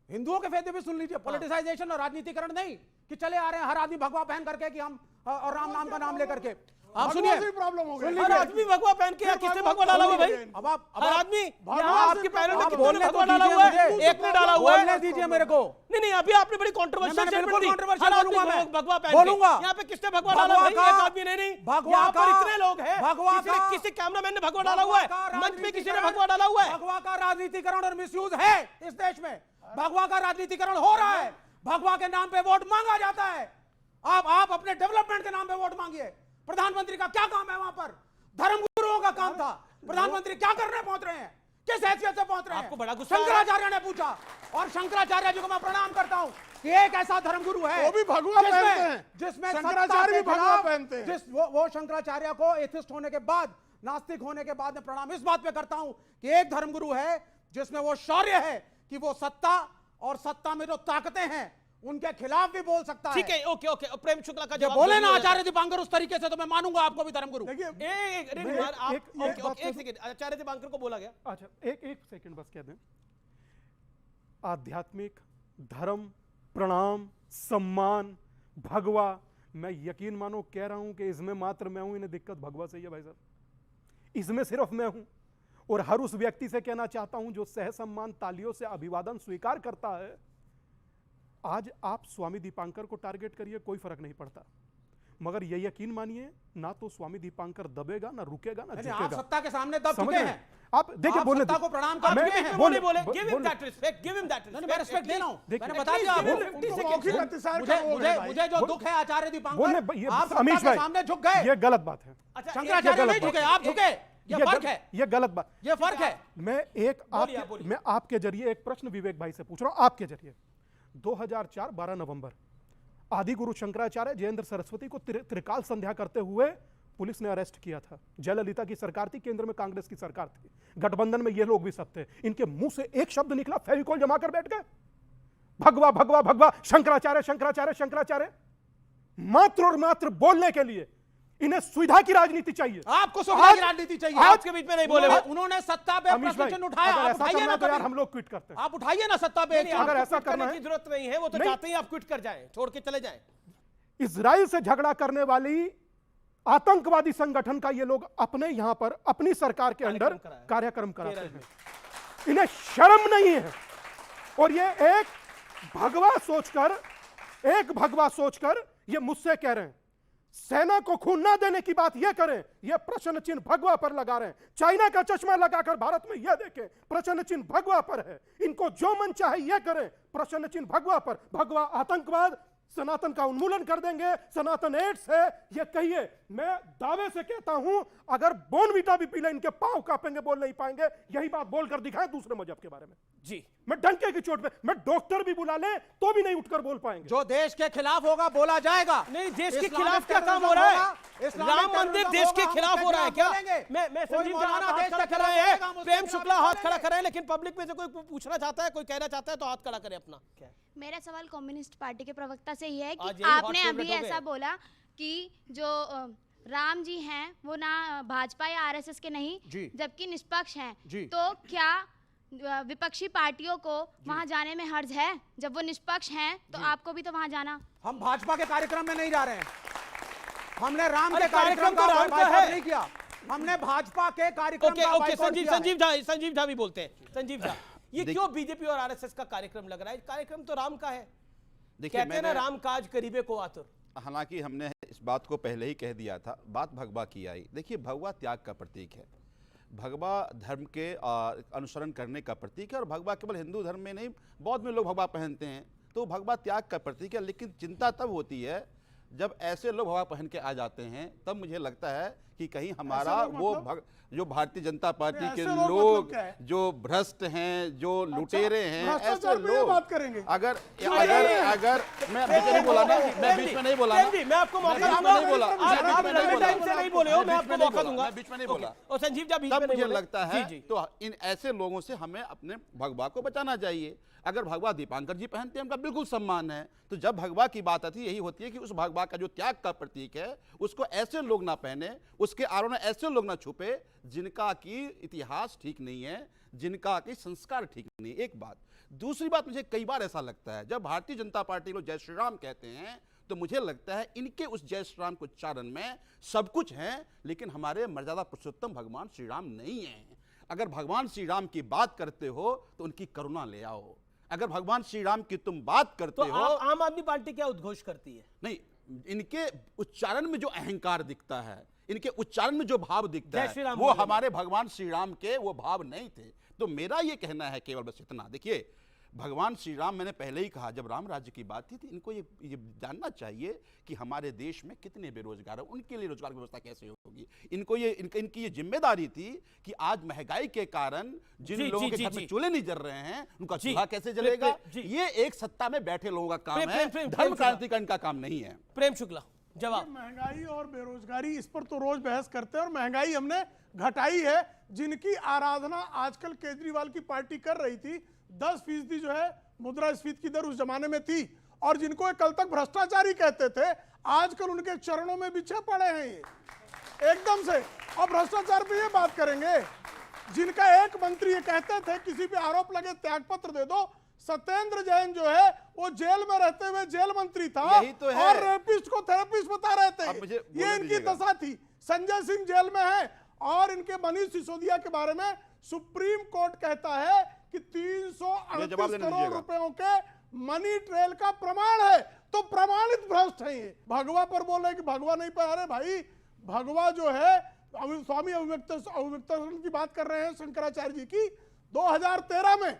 Speaker 2: हिंदुओं के फेथ भी सुन लीजिए। पॉलिटिसाइजेशन और राजनीतिकरण नहीं कि चले आ रहे हैं हर आदमी भगवा पहन करके कि हम और राम नाम का नाम लेकर के। आप सुनिए,
Speaker 4: प्रॉब्लम हो गई।
Speaker 1: हर आदमी भगवा पहन के, किसने भगवा डाला हुआ भाई?
Speaker 2: अब आप
Speaker 1: हर आदमी यहाँ आपके पैनल में कितने
Speaker 2: बोलने
Speaker 1: ने
Speaker 2: तो
Speaker 1: भगवा डाला
Speaker 2: दीजिए
Speaker 1: हुआ है?
Speaker 2: मुझे।
Speaker 1: एक ने डाला हुआ है।
Speaker 2: बोलने दीजिए मेरे को।
Speaker 1: नहीं, अभी आपने बड़ी कंट्रोवर्शियल स्टेटमेंट दी।
Speaker 2: कंट्रोवर्शियल
Speaker 1: हर आदमी
Speaker 2: बोलूंगा मैं,
Speaker 1: भगवा पहन के।
Speaker 2: बोलूंगा।
Speaker 1: यहाँ पे किसने भगवा डाला भाई? एक आदमी नहीं, यहाँ पर इतने लोग हैं। किसी कैमरामैन ने भगवा डाला हुआ है, मंच पे किसी ने भगवा डाला हुआ है।
Speaker 2: भगवा का राजनीतिकरण और मिसयूज है इस देश में। भगवा का राजनीतिकरण हो रहा है, भगवा के नाम पे वोट मांगा जाता है। आप अपने डेवलपमेंट के नाम पे वोट मांगिए। प्रधानमंत्री का क्या काम है वहां पर? धर्मगुरुओं का काम था। प्रधानमंत्री क्या करने पहुंच रहे हैं, किस हैसियत से पहुंच रहे हैं?
Speaker 1: आपको बड़ा गुस्सा
Speaker 2: शंकराचार्य ने पूछा और शंकराचार्य जी को मैं प्रणाम करता हूं कि एक ऐसा धर्मगुरु है
Speaker 4: वो भी भगवा पहनते हैं,
Speaker 2: जिसमें
Speaker 4: शंकराचार्य भी भगवा पहनते हैं।
Speaker 2: वो शंकराचार्य को एथिस्ट होने के बाद, नास्तिक होने के बाद मैं प्रणाम इस बात पे करता हूं कि एक धर्मगुरु है जिसमें वो शौर्य है कि वो सत्ता और सत्ता में जो ताकतें हैं उनके खिलाफ भी बोल सकता है।
Speaker 1: ठीक है, ओके। प्रेम शुक्ला का जवाब
Speaker 2: बोले ना आचार्य दीपांकर उस तरीके से, तो मैं मानूंगा आपको भी धर्मगुरु।
Speaker 1: एक सेकंड, आचार्य दीपांकर को बोला गया।
Speaker 10: अच्छा, एक सेकंड बस कह दें। आध्यात्मिक, धर्म, प्रणाम, सम्मान, भगवा, मैं यकीन मानो कह रहा हूं कि इसमें मात्र मैं हूं, इन्हें दिक्कत भगवा से ही है भाई साहब। इसमें सिर्फ मैं हूं और हर उस व्यक्ति से कहना चाहता हूं जो सहसम्मान तालियों से अभिवादन स्वीकार करता है। आज आप स्वामी दीपांकर को टारगेट करिए, कोई फर्क नहीं पड़ता, मगर यह यकीन मानिए ना तो स्वामी दीपांकर दबेगा, ना रुकेगा, ना झुकेगा।
Speaker 2: आप सत्ता के सामने दब चुके हैं।
Speaker 10: आप देखिए, बोलने
Speaker 2: सत्ता को प्रणाम कर चुके हैं।
Speaker 1: बोले give him that respect, give him that
Speaker 2: मैं रिस्पेक्ट दे रहा हूं, मैंने बता
Speaker 1: दिया
Speaker 2: दिया। मुझे जो दुख है आचार्य दीपांकर, आप सत्ता के सामने झुक गए।
Speaker 10: ये गलत बात है।
Speaker 2: शंकराचार्य नहीं झुके, आप झुके। ये फर्क है,
Speaker 10: ये गलत बात,
Speaker 2: ये फर्क है।
Speaker 10: मैं आपके जरिए एक प्रश्न विवेक भाई से पूछ रहा हूं, आपके जरिए। 2004 12 नवंबर आदि गुरु शंकराचार्य जयेंद्र सरस्वती को त्रिकाल संध्या करते हुए पुलिस ने अरेस्ट किया था। जयललिता की सरकार थी, केंद्र में कांग्रेस की सरकार थी, गठबंधन में ये लोग भी सब थे। इनके मुंह से एक शब्द निकला, फेविकॉल जमा कर बैठ गए, भगवा भगवा भगवा, शंकराचार्य शंकराचार्य शंकराचार्य। मात्र और मात्र बोलने के लिए इन्हें सुविधा की राजनीति चाहिए।
Speaker 2: आपको सुविधा की राजनीति चाहिए।
Speaker 1: आपके बीच में नहीं बोले।
Speaker 2: उन्होंने सत्ता पे प्रश्न चिन्ह उठाया, आप उठाइए ना,
Speaker 10: तो यार हम लोग क्विट करते हैं।
Speaker 2: आप उठाइए ना सत्ता पे।
Speaker 10: अगर ऐसा करना है,
Speaker 1: जरूरत नहीं है, वो तो चाहते ही आप क्विट कर जाएं, छोड़ के चले जाएं।
Speaker 10: इजराइल से झगड़ा करने वाली आतंकवादी संगठन का ये लोग अपने यहां पर अपनी सरकार के अंडर कार्यक्रम कराते हैं। इन्हें शर्म नहीं है। और ये एक भगवा सोचकर ये मुझसे कह रहे हैं सेना को खून ना देने की बात ये करें, ये प्रश्न चिन्ह भगवा पर लगा रहे हैं। चाइना का चश्मा लगाकर भारत में ये देखें, प्रश्न चिन्ह भगवा पर है। इनको जो मन चाहे ये करें, प्रश्न चिन्ह भगवा पर। भगवा आतंकवाद, सनातन का उन्मूलन कर देंगे, सनातन एड्स है, ये कहिए। मैं दावे से कहता हूं, अगर बोर्नविटा भी पी ले इनके पांव कांपेंगे, बोल नहीं पाएंगे। यही बात बोलकर दिखाएं दूसरे मजहब के बारे में।
Speaker 1: जी, मैं
Speaker 10: डंके की चोट पे, मैं डॉक्टर भी बुला ले तो भी नहीं उठकर बोल पाएंगे।
Speaker 2: जो देश के खिलाफ होगा बोला जाएगा।
Speaker 1: नहीं, देश के खिलाफ क्या काम हो रहा है? राम मंदिर देश के खिलाफ हो रहा है क्या? मैं संजीव झा हाथ खड़ा कर रहे हैं, प्रेम शुक्ला हाथ खड़ा कर रहे हैं, लेकिन पब्लिक में से कोई पूछना चाहता है, कोई कहना चाहता है तो हाथ खड़ा करे अपना।
Speaker 12: मेरा सवाल कम्युनिस्ट पार्टी के प्रवक्ता से ही है कि आपने अभी ऐसा बोला कि जो राम जी हैं वो ना भाजपा या आरएसएस के नहीं, जबकि निष्पक्ष हैं, तो क्या विपक्षी पार्टियों को वहां जाने में हर्ज है? जब वो निष्पक्ष हैं तो आपको भी तो वहां जाना।
Speaker 2: हम भाजपा के कार्यक्रम में नहीं जा रहे हैं, हमने राम के कार्यक्रम का बायकॉट नहीं किया, हमने भाजपा के कार्यक्रम का बायकॉट किया।
Speaker 1: संजीव झा भी बोलते हैं। संजीव झा, ये क्यों बीजेपी और आरएसएस का कार्यक्रम लग रहा है? कार्यक्रम तो राम का है, कहते हैं ना राम काज करीबे को आतुर।
Speaker 11: हालांकि हमने इस बात को पहले ही कह दिया था, बात भगवा की आई। देखिए, भगवा त्याग का प्रतीक है, भगवा धर्म के अनुसरण करने का प्रतीक है। और भगवा केवल हिंदू धर्म में नहीं, बौद्ध में लोग भगवा पहनते हैं, तो भगवा त्याग का प्रतीक है। लेकिन चिंता तब होती है जब ऐसे लोग भगवा पहन के आ जाते हैं तब मुझे लगता है कि कहीं हमारा वो जो भारतीय जनता पार्टी के लोग जो भ्रष्ट हैं, जो लुटेरे हैं, ऐसे लोग
Speaker 4: बात करेंगे।
Speaker 11: अगर मैं बीच में नहीं बोला ना, मैं बीच में नहीं बोला ना,
Speaker 1: मैं आपको मौका दूंगा। आप लंबे टाइम से नहीं बोले हो, मैं आपको मौका दूंगा।
Speaker 11: बीच में नहीं बोला।
Speaker 1: और संजीव जी बीच में
Speaker 11: तब
Speaker 1: नहीं
Speaker 11: मुझे
Speaker 1: बोले।
Speaker 11: लगता है तो इन ऐसे लोगों से हमें अपने भगवा को बचाना चाहिए। अगर भगवा दीपांकर जी पहनते हैं उनका बिल्कुल सम्मान है, तो जब भगवा की बात आती है यही होती है कि उस भगवा का जो त्याग का प्रतीक है उसको ऐसे लोग ना पहने, उसके आड़ों में ऐसे लोग ना छुपे जिनका की इतिहास ठीक नहीं है, जिनका की संस्कार ठीक नहीं है। एक बात। दूसरी बात, मुझे कई बार ऐसा लगता है जब भारतीय जनता पार्टी लोग जय श्री राम कहते हैं तो मुझे लगता है इनके उस जय श्री राम के उच्चारण में सब कुछ है, लेकिन हमारे मर्यादा पुरुषोत्तम भगवान श्री राम नहीं है। अगर भगवान श्री राम की बात करते हो तो उनकी करुणा ले आओ। अगर भगवान श्री राम की तुम बात करते हो,
Speaker 1: आम आदमी पार्टी क्या उद्घोष करती है?
Speaker 11: नहीं, इनके उच्चारण में जो अहंकार दिखता है, इनके उच्चारण में जो भाव दिखता है, वो हमारे भगवान श्री राम के वो भाव नहीं थे। तो मेरा ये कहना है केवल बस इतना। देखिए, भगवान श्री राम, मैंने पहले ही कहा जब राम राज्य की बात थी तो इनको ये जानना चाहिए कि हमारे देश में कितने बेरोजगार हैं, उनके लिए रोजगार की व्यवस्था कैसे होगी। इनको ये इनकी ये जिम्मेदारी थी कि आज महंगाई के कारण जिन लोगों के घर में चूल्हे नहीं जल रहे हैं उनका चूल्हा कैसे जलेगा। ये एक सत्ता में बैठे लोगों का काम है, धर्म क्रांति का इनका काम नहीं है।
Speaker 1: प्रेम शुक्ला जवाब।
Speaker 4: महंगाई और बेरोजगारी, इस पर तो रोज बहस करते हैं, और महंगाई हमने घटाई है। जिनकी आराधना आजकल केजरीवाल की पार्टी कर रही थी, 10% जो है मुद्रास्फीति की दर उस जमाने में थी, और जिनको कल तक भ्रष्टाचारी कहते थे आजकल उनके चरणों में बिछे पड़े हैं ये एकदम से। और भ्रष्टाचार पे ये बात करेंगे, जिनका एक मंत्री ये कहते थे किसी पे आरोप लगे त्यागपत्र दे दो। सत्येंद्र जैन जो है वो जेल में रहते हुए जेल मंत्री था,
Speaker 11: तो है।
Speaker 4: और रेपिस्ट को थेरेपिस्ट बता रहे थे। ये इनकी दशा थी। संजय सिंह जेल में है, और इनके मनीष सिसोदिया के बारे में सुप्रीम कोर्ट कहता है कि 338 करोड़ रुपयों के मनी ट्रेल का प्रमाण है। तो प्रमाणित भ्रष्ट है ये। भगवा पर बोल रहे कि भगवा नहीं पर, अरे भाई भगवा जो है स्वामी अविवेकानंद की बात कर रहे हैं, शंकराचार्य जी की। 2013 में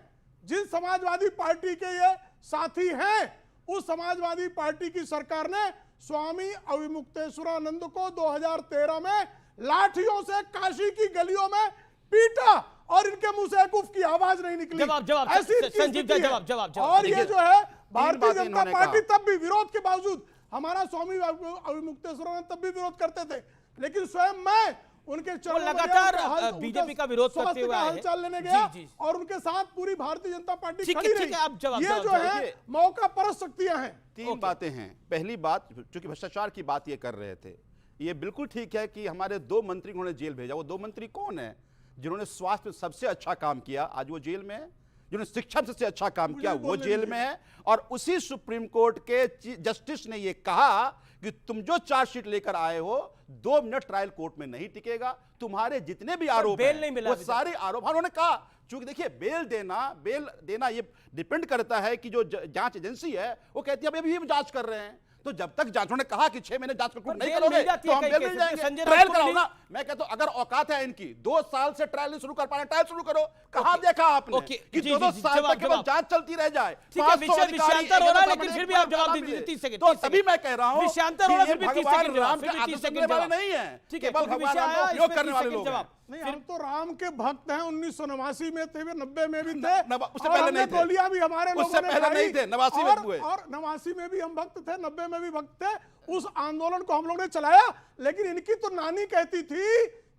Speaker 4: जिस समाजवादी पार्टी के ये साथी हैं, उस समाजवादी पार्टी की सरकार ने स्वामी अविमुक्तेश्वरानंद को 2013 में लाठियों से काशी की गलियों में पीटा, और इनके मुंह से एक उफ की आवाज नहीं निकली।
Speaker 1: जवाब
Speaker 4: ऐसी
Speaker 1: संजीव जवाब।
Speaker 4: और ये जो है भारतीय जनता पार्टी तब भी विरोध के बावजूद, हमारा स्वामी अविमुक्तेश्वरानंद तब भी विरोध करते थे, लेकिन स्वयं मैं उनके चरणों में
Speaker 1: लगातार बीजेपी का विरोध करते हुए
Speaker 4: हालचाल लेने गया, और उनके साथ पूरी भारतीय जनता पार्टी खड़ी रही। ये जो है मौका परस्त शक्तियां हैं।
Speaker 11: 3 बातें हैं। पहली बात, चूंकि भ्रष्टाचार की बात ये कर रहे थे, ये बिल्कुल ठीक है कि हमारे 2 मंत्री उन्होंने जेल भेजा। वो 2 मंत्री कौन है? जिन्होंने स्वास्थ्य में सबसे अच्छा काम किया आज वो जेल में है, जिन्होंने शिक्षा में सबसे अच्छा काम किया वो जेल में है, और उसी सुप्रीम कोर्ट के जस्टिस ने ये कहा कि तुम जो चार्जशीट लेकर आए हो 2 मिनट ट्रायल कोर्ट में नहीं टिकेगा, तुम्हारे जितने भी आरोप हैं वो सारे आरोप। उन्होंने कहा, चूंकि देखिए बेल देना ये डिपेंड करता है कि जो जांच एजेंसी है वो कहती है अभी हम जांच कर रहे हैं। तो जब तक जांचों ने कहा कि 6 महीने जांच कंक्लूड नहीं करोगे तो हम बेल मिल जाएंगे। ट्रायल कराओ ना। मैं कहता हूं अगर औकात है इनकी, 2 साल से ट्रायल नहीं शुरू कर पा रहे, ट्रायल शुरू करो। कहां देखा आपने कि 2 साल तक केवल जांच चलती रह जाए? 500 अधिकारी
Speaker 1: हो रहा है, लेकिन फिर भी आप जवाब दीजिए। 30 सेकंड।
Speaker 11: तो तभी मैं कह रहा हूं
Speaker 1: विषयांतर हो रहा है,
Speaker 11: भगवान राम के आदर्श वाले नहीं है, केवल भगवान राम का उपयोग करने वाले लोग हैं।
Speaker 4: नहीं, हम तो राम के भक्त हैं। 1989 में थे, 90 में भी थे,
Speaker 11: उससे पहले नहीं थे।
Speaker 4: गोलियां भी हमारे लोगों ने
Speaker 11: पहले नहीं थे, 89 में हुए,
Speaker 4: और 89 में भी हम भक्त थे, 90 में भी भक्त थे। उस आंदोलन को हम लोग ने चलाया, लेकिन इनकी तो नानी कहती थी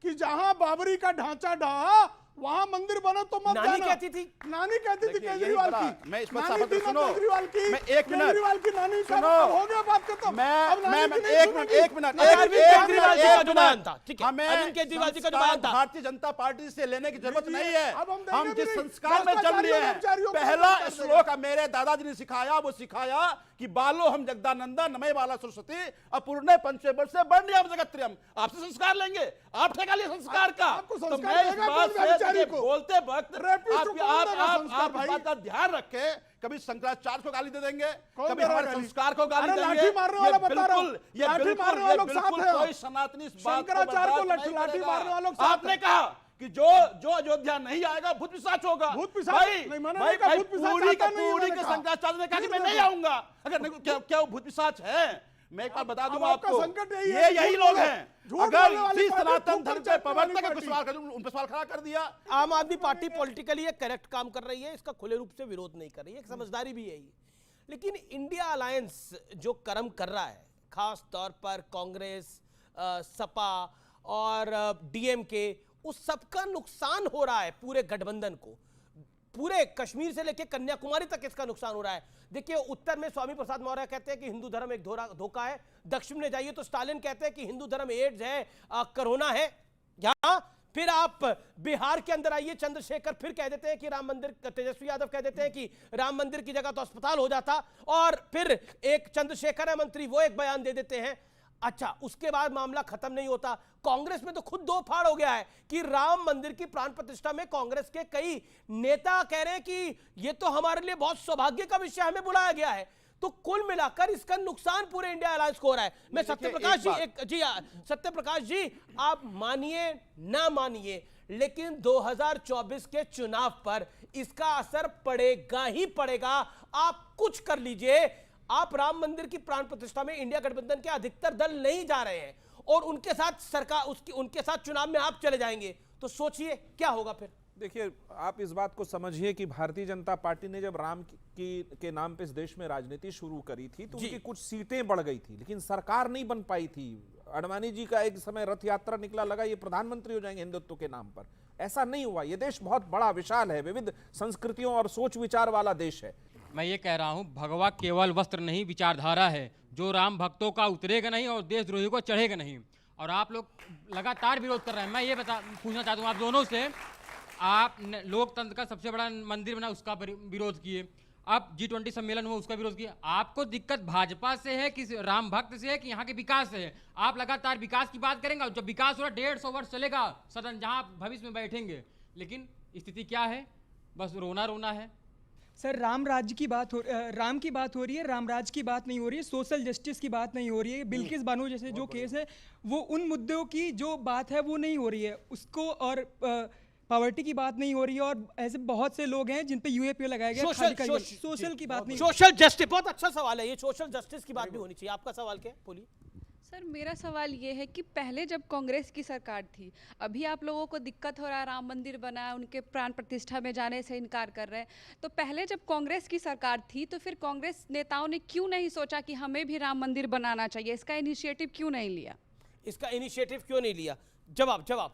Speaker 4: कि जहां बाबरी का ढांचा ढहा वहां मंदिर बने तो मत
Speaker 1: नानी कहती थी
Speaker 4: केजरीवाल की।
Speaker 11: मैं इस पर सुनो,
Speaker 4: केजरीवाल की,
Speaker 11: मैं 1 मिनट
Speaker 4: केजरीवाल की नानी का हो गया बात खत्म।
Speaker 11: मैं 1 मिनट भारतीय जनता पार्टी से लेने की जरूरत नहीं है। हम जिस संस्कार में जन्म लिए हैं, पहला श्लोक मेरे दादाजी ने सिखाया, वो सिखाया कि बालो हम जगदानंदा नमय बाला सरस्वती अपूर्णे पंचवर्ष से वर्ण्यम जगत्रियम। आपसे संस्कार लेंगे, आप ठेका लिए संस्कार का। तो मैं इस बात से बोलते वक्त आप बात का ध्यान रखें, कभी शंकराचार्य को गाली दे देंगे, कभी हमारे संस्कार को गाली देंगे। ये बिल्कुल कोई सनातनी इस बात को लाठी मारने वालों। आपने कहा कि जो अयोध्या नहीं आएगा भूत पिशाच होगा। भाई पूरी के शंकराचार्य ने कहा कि मैं नहीं आऊंगा। अगर क्या वो भूत पिशाच है? मैं एक बार बता दूं
Speaker 4: आपका
Speaker 11: आपको,
Speaker 4: संकट यही
Speaker 11: ये
Speaker 4: है,
Speaker 11: यही
Speaker 4: झूठ
Speaker 11: लोग
Speaker 4: बोले।
Speaker 11: हैं।
Speaker 4: झूठ
Speaker 11: अगर
Speaker 4: बोलने वाली
Speaker 11: इसी
Speaker 4: पार्टी,
Speaker 11: सनातन
Speaker 4: खूब
Speaker 11: धर्म
Speaker 4: चर्चा
Speaker 11: के
Speaker 4: करने वाली
Speaker 11: प्रवर्तक
Speaker 4: पार्टी।
Speaker 11: सवाल कर, उन पर सवाल खड़ा कर दिया।
Speaker 1: आम आदमी पार्टी पॉलिटिकली करेक्ट काम कर रही है, इसका खुले रूप से विरोध नहीं कर रही है, एक समझदारी भी है ये। लेकिन इंडिया अलायंस जो कर्म कर रहा है, खास तौर पर कांग्रेस, सपा और डीएमके, उस सबका नुकसान हो रहा है पूरे गठबंधन को। पूरे कश्मीर से लेकर कन्याकुमारी तक इसका नुकसान हो रहा है। देखिए, उत्तर में स्वामी प्रसाद मौर्य कहते हैं कि हिंदू धर्म एक धोखा है, दक्षिण में जाइए तो स्टालिन कहते हैं कि हिंदू धर्म एड्स है, कोरोना है। यहाँ फिर आप बिहार के अंदर आइए, चंद्रशेखर फिर कह देते हैं कि राम मंदिर, तेजस्वी यादव कह देते हैं कि राम मंदिर की जगह तो अस्पताल हो जाता, और फिर एक चंद्रशेखर है मंत्री, वो एक बयान दे देते हैं। अच्छा, उसके बाद मामला खत्म नहीं होता। कांग्रेस में तो खुद दो फाड़ हो गया है कि राम मंदिर की प्राण प्रतिष्ठा में कांग्रेस के कई नेता कह रहे हैं कि ये तो हमारे लिए बहुत सौभाग्य का विषय, हमें बुलाया गया है। तो कुल मिलाकर इसका नुकसान पूरे इंडिया अलायंस को हो रहा है। मैं सत्यप्रकाश जी, सत्यप्रकाश जी, आप मानिए ना मानिए, लेकिन 2024 के चुनाव पर इसका असर पड़ेगा ही पड़ेगा। आप कुछ कर लीजिए, आप राम मंदिर की प्राण प्रतिष्ठा में इंडिया गठबंधन के अधिकतर दल नहीं जा रहे हैं और उनके साथ सरकार, उनके साथ चुनाव में आप चले जाएंगे, तो सोचिए क्या होगा फिर।
Speaker 3: देखिए, आप इस बात को समझिए कि भारतीय जनता पार्टी ने जब राम के नाम पे इस देश में राजनीति शुरू करी थी तो उनकी कुछ सीटें बढ़ गई थी, लेकिन सरकार नहीं बन पाई थी। अडवाणी जी का एक समय रथ यात्रा निकला, लगा ये प्रधानमंत्री हो जाएंगे हिंदुत्व के नाम पर। ऐसा नहीं हुआ। ये देश बहुत बड़ा, विशाल है, विविध संस्कृतियों और सोच विचार वाला देश है।
Speaker 13: मैं ये कह रहा हूँ, भगवा केवल वस्त्र नहीं, विचारधारा है, जो राम भक्तों का उतरेगा नहीं और देशद्रोही को चढ़ेगा नहीं। और आप लोग लगातार विरोध कर रहे हैं। मैं ये पूछना चाहता हूँ आप दोनों से, आप लोकतंत्र का सबसे बड़ा मंदिर बना, उसका विरोध किए, अब G20 सम्मेलन हुआ, उसका विरोध किया। आपको दिक्कत भाजपा से है कि राम भक्त से है कि यहाँ के विकास से है? आप लगातार विकास की बात करेंगे, जब विकास हो रहा 150 वर्ष चलेगा सदन, जहाँ आप भविष्य में बैठेंगे, लेकिन स्थिति क्या है? बस रोना रोना है।
Speaker 14: सर, राम राज्य की बात राम की बात हो रही है, राम राज्य की बात नहीं हो रही है, सोशल जस्टिस की बात नहीं हो रही है। बिल्किस बानो जैसे जो केस है, वो उन मुद्दों की जो बात है वो नहीं हो रही है उसको, और पॉवर्टी की बात नहीं हो रही है, और ऐसे बहुत से लोग हैं जिन पे यूएपीए लगाया गया। सोशल की बात नहीं,
Speaker 1: सोशल जस्टिस, बहुत अच्छा सवाल है ये, सोशल जस्टिस की बात भी होनी चाहिए। आपका सवाल क्या है, बोलिए।
Speaker 15: सर, मेरा सवाल ये है कि पहले जब कांग्रेस की सरकार थी, अभी आप लोगों को दिक्कत हो रहा है, राम मंदिर बना, उनके प्राण प्रतिष्ठा में जाने से इनकार कर रहे हैं, तो पहले जब कांग्रेस की सरकार थी तो फिर कांग्रेस नेताओं ने क्यों नहीं सोचा कि हमें भी राम मंदिर बनाना चाहिए? इसका इनिशिएटिव क्यों नहीं लिया?
Speaker 1: इसका इनिशिएटिव क्यों नहीं लिया? जवाब।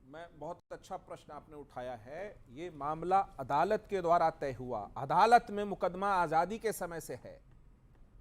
Speaker 3: मैं बहुत अच्छा प्रश्न आपने उठाया है। ये मामला अदालत के द्वारा तय हुआ। अदालत में मुकदमा आजादी के समय से है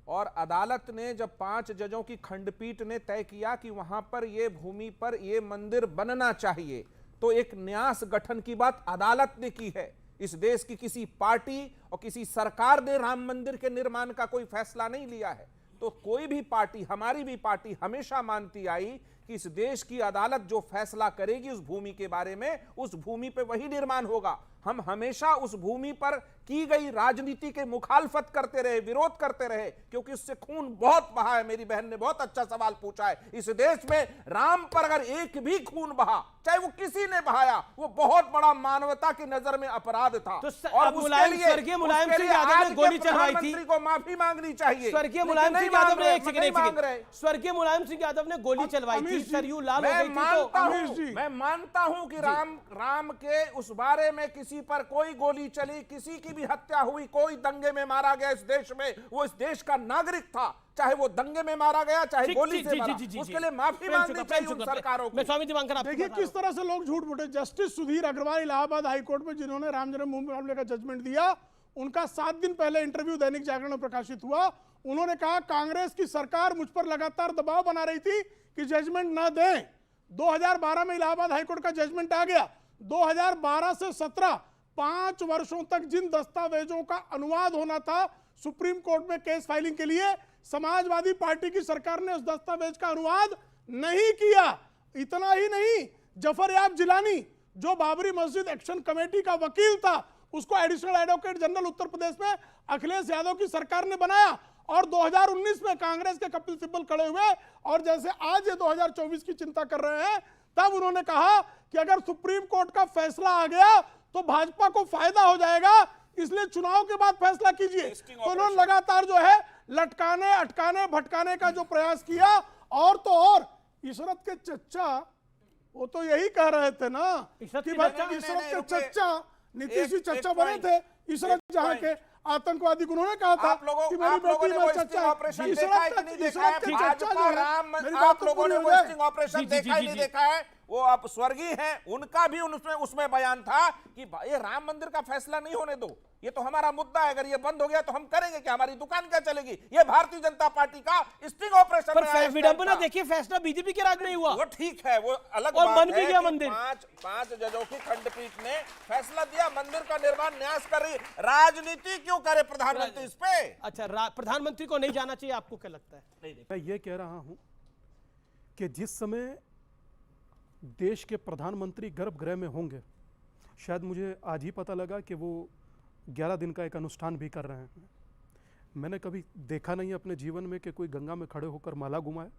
Speaker 3: और अदालत ने जब 5 जजों की खंडपीठ ने तय किया कि वहां पर ये भूमि पर ये मंदिर बनना चाहिए, तो एक न्यास गठन की बात अदालत ने की है। इस देश की किसी पार्टी और किसी सरकार ने राम मंदिर के निर्माण का कोई फैसला नहीं लिया है। तो कोई भी पार्टी, हमारी भी पार्टी हमेशा मानती आई कि इस देश की अदालत जो फैसला करेगी उस भूमि के बारे में, उस भूमि पे वही निर्माण होगा। हम हमेशा उस भूमि पर की गई राजनीति के मुखालफत करते रहे, विरोध करते रहे, क्योंकि उससे खून बहुत बहा है। मेरी बहन ने बहुत अच्छा सवाल पूछा है। इस देश में राम पर अगर एक भी खून बहा, चाहे वो किसी ने बहाया, वो बहुत बड़ा मानवता की नजर में अपराध था।
Speaker 1: तो
Speaker 3: और
Speaker 1: स्वर्गीय मुलायम सिंह यादव ने गोली चलवाई थी,
Speaker 3: को माफी मांगनी चाहिए।
Speaker 1: स्वर्गीय मुलायम सिंह यादव ने, स्वर्गीय मुलायम सिंह यादव ने गोली चलवाई थी, सरयू लाल हो गई थी।
Speaker 3: मैं मानता हूं कि राम के उस बारे में किसी पर कोई गोली चली, किसी की भी हत्या हुई, कोई दंगे में मारा गया इस देश में, वो इस देश का नागरिक था, चाहे वो दंगे में मारा गया चाहे गोली से मारा, उसके लिए माफी मांगनी चाहिए उन सरकारों को।
Speaker 1: स्वामी दिवाकर,
Speaker 4: देखिए किस तरह से लोग झूठ बोले। जस्टिस सुधीर अग्रवाल इलाहाबाद हाईकोर्ट में जिन्होंने राम जन्मभूमि मामले का जजमेंट दिया, उनका 7 दिन पहले इंटरव्यू दैनिक जागरण में प्रकाशित हुआ। उन्होंने कहा कांग्रेस की सरकार मुझ पर लगातार दबाव बना रही थी कि जजमेंट न दें। 2012 में इलाहाबाद हाईकोर्ट का जजमेंट आ गया। 2012 से 17 5 वर्षों तक जिन दस्तावेजों का अनुवाद होना था सुप्रीम कोर्ट में केस फाइलिंग के लिए, समाजवादी पार्टी की सरकार ने उस दस्तावेज का अनुवाद नहीं किया। इतना ही नहीं, जफर याब जिलानी जो बाबरी मस्जिद एक्शन कमेटी का वकील था, उसको additional advocate general Uttar Pradesh में अखिलेश यादव की सरकार ने बनाया। और 2019 में कांग्रेस के कपिल सिब्बल खड़े हुए और जैसे आज ये 2024 की चिंता कर रहे हैं, तब उन्होंने कहा कि अगर सुप्रीम कोर्ट का फैसला आ गया तो भाजपा को फायदा हो जाएगा, इसलिए चुनाव के बाद फैसला कीजिए। तो उन्होंने लगातार जो है लटकाने, अटकाने, भटकाने का जो प्रयास किया। और तो और इशरत के चच्चा वो तो यही कह रहे थे ना कि इशरत के चच्चा नीतीश जी चच्चा बने थे। इशरत जहां के आतंकवादी को उन्होंने कहा था कि मेरी बेटी में चच्चा
Speaker 3: ऑपरेशन देखा है कि नहीं देखा है? भाजपा राम, आप लोगों ने वो स्टिंग ऑपरेशन देखा ही नहीं देखा है? वो आप स्वर्गीय हैं, उनका भी उसमें बयान था कि ये राम मंदिर का फैसला नहीं होने दो, ये तो हमारा मुद्दा है, अगर ये बंद हो गया तो हम करेंगे क्या, हमारी दुकान क्या चलेगी। ये भारतीय जनता पार्टी का स्टिंग ऑपरेशन
Speaker 1: पर विडंबना देखिए, फैसला बीजेपी के राज में ही हुआ।
Speaker 3: वो ठीक है, वो अलग
Speaker 1: और
Speaker 3: बात
Speaker 1: बन भी
Speaker 3: है
Speaker 1: गया
Speaker 3: कि
Speaker 1: मंदिर।
Speaker 3: पांच जजों की खंडपीठ ने फैसला दिया, मंदिर का निर्माण न्यास कर रही। राजनीति क्यों करे प्रधानमंत्री इस पे?
Speaker 1: अच्छा, प्रधानमंत्री को नहीं जाना चाहिए, आपको क्या लगता है?
Speaker 10: मैं ये कह रहा हूं कि जिस समय देश के प्रधानमंत्री गर्भगृह में होंगे, शायद मुझे आज ही पता लगा कि वो 11 दिन का एक अनुष्ठान भी कर रहे हैं। मैंने कभी देखा नहीं अपने जीवन में कि कोई गंगा में खड़े होकर माला घुमाए।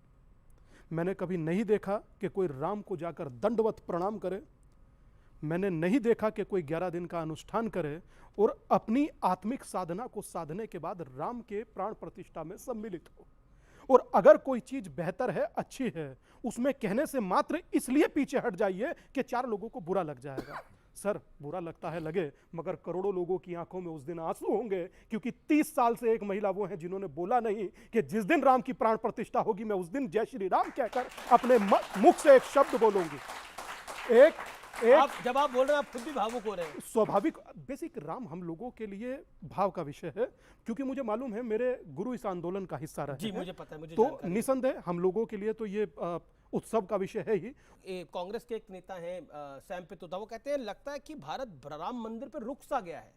Speaker 10: मैंने कभी नहीं देखा कि कोई राम को जाकर दंडवत प्रणाम करे। मैंने नहीं देखा कि कोई 11 दिन का अनुष्ठान करे और अपनी आत्मिक साधना को साधने के बाद राम के प्राण प्रतिष्ठा में सम्मिलित हो। और अगर कोई चीज बेहतर है, अच्छी है, उसमें कहने से मात्र इसलिए पीछे हट जाइए कि 4 लोगों को बुरा लग जाएगा। सर, बुरा लगता है लगे, मगर करोड़ों लोगों की आंखों में उस दिन आंसू होंगे, क्योंकि 30 साल से एक महिला वो है जिन्होंने बोला नहीं कि जिस दिन राम की प्राण प्रतिष्ठा होगी मैं उस दिन जय श्री राम कहकर अपने मुख से एक शब्द बोलूंगी।
Speaker 1: आप जब आप बोल रहे हैं, आप खुद भी भावुक हो रहे हैं।
Speaker 10: स्वाभाविक, बेसिक राम हम लोगों के लिए भाव का विषय है, क्योंकि मुझे मालूम है मेरे गुरु इस आंदोलन का हिस्सा रहे
Speaker 1: जी, मुझे पता है, मुझे
Speaker 10: तो निसंदेह हम लोगों के लिए तो ये उत्सव का विषय है ही।
Speaker 1: कांग्रेस के एक नेता हैं सैम पित्रोदा, वो कहते हैं लगता है कि भारत राम मंदिर पर रुक सा गया है,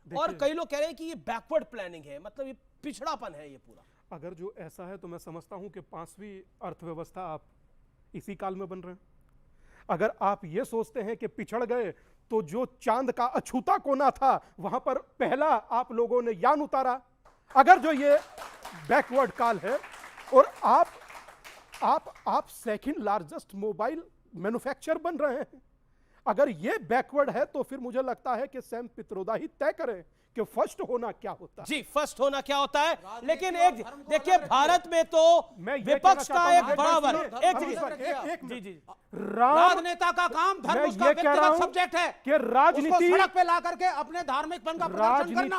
Speaker 1: और कई लोग कह रहे हैं कि ये बैकवर्ड प्लानिंग है, मतलब ये पिछड़ापन है ये पूरा।
Speaker 10: अगर जो ऐसा है तो मैं समझता हूं कि 5वीं अर्थव्यवस्था आप इसी काल में बन रहे हैं। अगर आप ये सोचते हैं कि पिछड़ गए तो जो चांद का अछूता कोना था वहां पर पहला आप लोगों ने यान उतारा। अगर जो ये बैकवर्ड काल है और आप सेकंड लार्जेस्ट मोबाइल मैन्युफैक्चरर बन रहे हैं, अगर ये बैकवर्ड है तो फिर मुझे लगता है कि सैम पित्रोदा ही तय करें कि फर्स्ट होना क्या होता है।
Speaker 1: जी, फर्स्ट होना क्या होता है। लेकिन एक देखिए, भारत में तो विपक्ष का एक बड़ा वर्ग, एक
Speaker 2: राजनेता का काम धर्म उसका व्यक्तिगत सब्जेक्ट है
Speaker 10: कि राजनीति
Speaker 2: सड़क पे ला करके अपने धार्मिकपन का प्रदर्शन करना,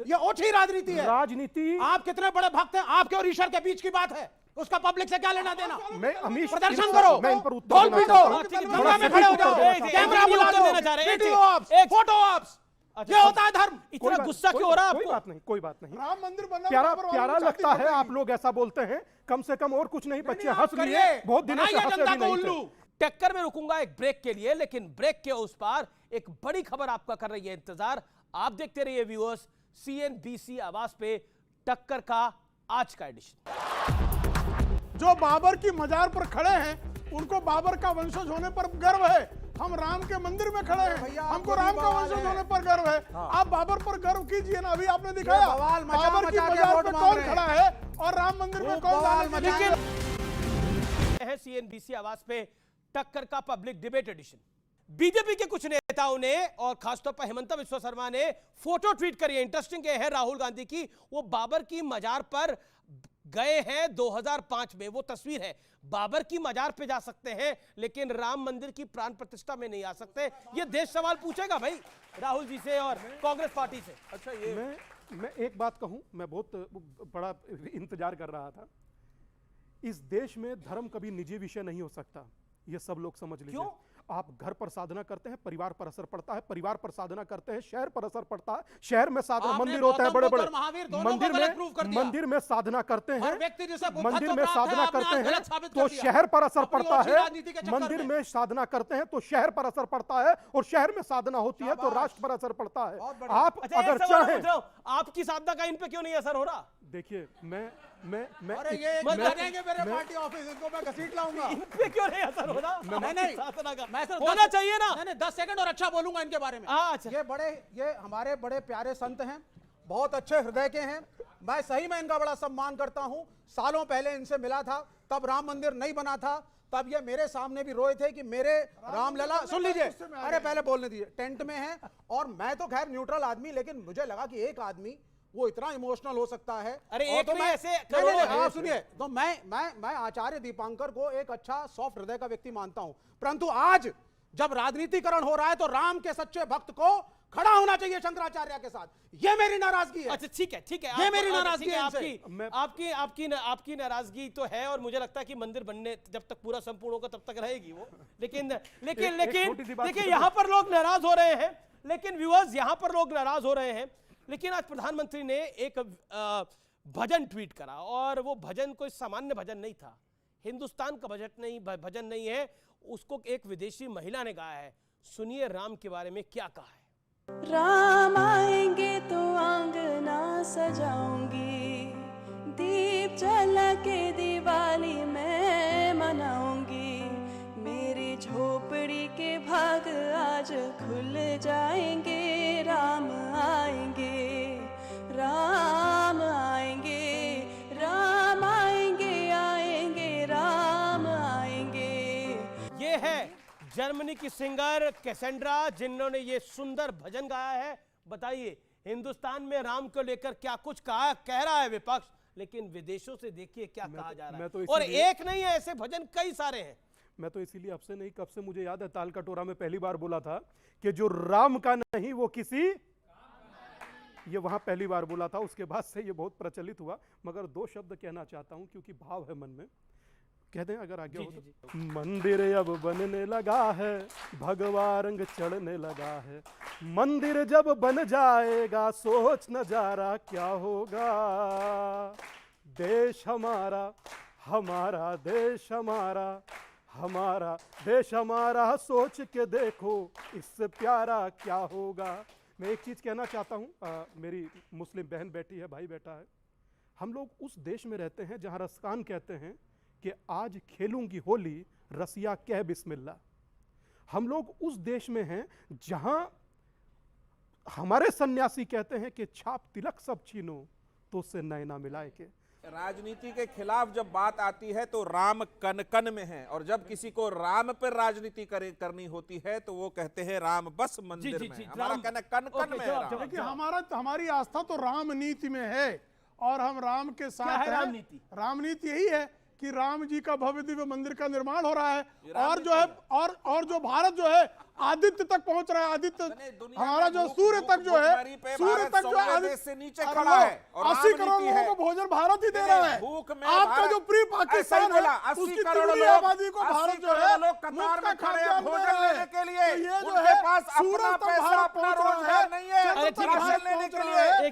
Speaker 2: ये ओछी राजनीति है।
Speaker 10: राजनीति,
Speaker 2: आप कितने बड़े भक्त हैं, आपके और ईश्वर के बीच की बात है, उसका पब्लिक से क्या लेना देना।
Speaker 10: मैं अमीश
Speaker 2: प्रदर्शन करो,
Speaker 10: मैं इन पर
Speaker 2: ढोल पीटो, गंगा में खड़े हो जाओ, कैमरा बुला दो, वीडियो ऑप्स, फोटो ऑप्स, ये होता है धर्म।
Speaker 1: इतना गुस्सा क्यों हो रहा है आपको?
Speaker 10: कोई बात नहीं।
Speaker 4: राम मंदिर बनना
Speaker 10: प्यारा लगता है, आप लोग ऐसा बोलते हैं, कम से कम और कुछ नहीं, बच्चे हंस लिए, बहुत दिनों से हंसे भी नहीं थे।
Speaker 1: टक्कर में रुकूंगा एक ब्रेक के लिए, लेकिन ब्रेक के उस पार एक बड़ी खबर आपका कर रही है इंतजार। आप देखते रहिए व्यूअर्स, CNBC आवाज पे टक्कर का आज का एडिशन।
Speaker 4: जो बाबर की मजार पर खड़े हैं उनको बाबर का वंशज होने पर गर्व है। हम राम के मंदिर में खड़े हैं, हमको राम का वंशज होने पर गर्व है। आप बाबर पर गर्व कीजिए ना। अभी आपने दिखाया बाबर की मजार पर कौन खड़ा है और राम मंदिर में कौन।
Speaker 1: CNBC आवाज पे टक्कर का पब्लिक डिबेट एडिशन। बीजेपी के कुछ नेताओं ने और खासतौर पर हेमंत बिस्वा शर्मा ने फोटो ट्वीट करी है। इंटरेस्टिंग है राहुल गांधी की, वो बाबर की मजार पर गए हैं 2005 में, वो तस्वीर है। बाबर की मजार पे जा सकते हैं लेकिन राम मंदिर की प्राण प्रतिष्ठा में नहीं आ सकते। ये देश सवाल पूछेगा भाई राहुल जी से और कांग्रेस पार्टी से।
Speaker 10: अच्छा, ये मैं एक बात कहूं, मैं बहुत बड़ा इंतजार कर रहा था। इस देश में धर्म कभी निजी विषय नहीं हो सकता, ये सब लोग समझ लीजिए। क्यों? आप घर पर साधना करते हैं, परिवार पर असर पड़ता है, परिवार पर साधना करते हैं, शहर पर असर पड़ता है, शहर में साधना, मंदिर होते हैं बड़े बड़े, मंदिर में साधना करते हैं, मंदिर में साधना करते हैं तो शहर पर असर पड़ता है, मंदिर में साधना करते हैं तो शहर पर असर पड़ता है, और शहर में साधना होती है तो राष्ट्र पर असर पड़ता है। आप अगर चाहें,
Speaker 1: आपकी साधना का इन पे क्यों नहीं असर हो रहा?
Speaker 10: देखिए, मैं
Speaker 2: मेरे पार्टी ऑफिस, इनको मैं घसीट लाऊंगा।
Speaker 1: इन पे क्यों नहीं असर हो रहा?
Speaker 2: नहीं,
Speaker 1: होना चाहिए ना।
Speaker 2: नहीं, 10 सेकंड और अच्छा बोलूंगा इनके बारे में। ये हमारे बड़े प्यारे संत हैं, बहुत अच्छे हृदय के हैं। मैं सही में इनका बड़ा सम्मान करता हूं। सालों पहले इनसे मिला था, तब राम मंदिर नहीं बना था, तब ये मेरे सामने भी रोए थे कि मेरे रामलला, सुन लीजिए, अरे पहले बोलने दीजिए, टेंट में है। और मैं तो खैर न्यूट्रल आदमी, लेकिन मुझे लगा कि एक आदमी वो इतना इमोशनल हो सकता है।
Speaker 1: अरे
Speaker 2: और
Speaker 1: एक
Speaker 2: तो
Speaker 1: नहीं
Speaker 2: मैं
Speaker 1: ऐसे
Speaker 2: नहीं, आप सुनिए, तो मैं आचार्य दीपांकर को एक अच्छा सॉफ्ट हृदय का व्यक्ति मानता हूं, परंतु आज जब राजनीतिकरण हो रहा है तो राम के सच्चे भक्त को खड़ा होना चाहिए शंकराचार्य के साथ। ये मेरी नाराजगी है।
Speaker 1: अच्छा ठीक है, ठीक है,
Speaker 2: ये मेरी नाराजगी है।
Speaker 1: आपकी नाराजगी तो है, और मुझे लगता है कि मंदिर बनने जब तक पूरा संपूर्ण होगा तब तक रहेगी वो। लेकिन देखिए यहाँ पर लोग नाराज हो रहे हैं, लेकिन व्यूअर्स यहाँ पर लोग नाराज हो रहे हैं। लेकिन आज प्रधानमंत्री ने एक भजन ट्वीट करा, और वो भजन कोई सामान्य भजन नहीं था, हिंदुस्तान का भजन नहीं है, उसको एक विदेशी महिला ने गाया है। सुनिए राम के बारे में क्या कहा है।
Speaker 16: राम आएंगे तो आंगना सजाऊंगी, दीप जला के दिवाली मैं मनाऊंगी, मेरी झोपड़ी के भाग आज खुल जाएंगे, राम आएंगे, राम आएंगे, राम आएंगे, आएंगे, राम आएंगे।
Speaker 1: ये है जर्मनी की सिंगर कैसेंड्रा, जिन्होंने ये सुंदर भजन गाया है। बताइए हिंदुस्तान में राम को लेकर क्या कुछ कह रहा है विपक्ष, लेकिन विदेशों से देखिए क्या कहा जा रहा है। और एक नहीं है, ऐसे भजन कई सारे हैं।
Speaker 10: मैं तो इसीलिए अब से नहीं, कब से मुझे याद है, ताल कटोरा में पहली बार बोला था कि जो राम का नहीं वो किसी, ये वहां पहली बार बोला था। उसके बाद से ये बहुत प्रचलित हुआ। मगर दो शब्द कहना चाहता हूं क्योंकि भाव है मन में, कह दें अगर आगे हो तो। मंदिर अब बनने लगा है, भगवा रंग चढ़ने लगा है, मंदिर जब बन जाएगा सोच नजारा क्या होगा, देश हमारा, हमारा देश हमारा, हमारा देश हमारा, सोच के देखो इससे प्यारा क्या होगा। मैं एक चीज कहना चाहता हूं, मेरी मुस्लिम बहन बैठी है, भाई बैठा है, हम लोग उस देश में रहते हैं जहां रसकान कहते हैं कि आज खेलूंगी होली रसिया कह बिस्मिल्लाह। हम लोग उस देश में हैं जहां हमारे सन्यासी कहते हैं कि छाप तिलक सब छीनो तो उससे नैना मिलाए के।
Speaker 3: राजनीति के खिलाफ जब बात आती है तो राम कन कन में है, और जब किसी को राम पर राजनीति करनी होती है तो वो कहते हैं राम बस मंदिर में। हमारा कहना कन कन में है।
Speaker 4: देखिए हमारी आस्था तो राम नीति में है, और हम राम के साथ हैं। राम नीति यही है कि राम जी का भव्य दिव्य मंदिर का निर्माण हो रहा है, और जो है और जो भारत जो है आदित्य तक पहुंच रहा है। आदित्य हमारा जो सूर्य तक जो है, सूर्य तक जो आदित्य
Speaker 3: से नीचे खड़ा है,
Speaker 4: 80 करोड़ लोगों को भोजन भारत ही दे रहा है। आपका जो प्री पाकिस्तान है,
Speaker 3: 80 करोड़ आबादी
Speaker 4: को भारत जो है
Speaker 3: लोग कतार में खड़े हैं भोजन लेने के लिए। उनके पास अपना पैसा, अपना रोजगार नहीं है राशन लेने के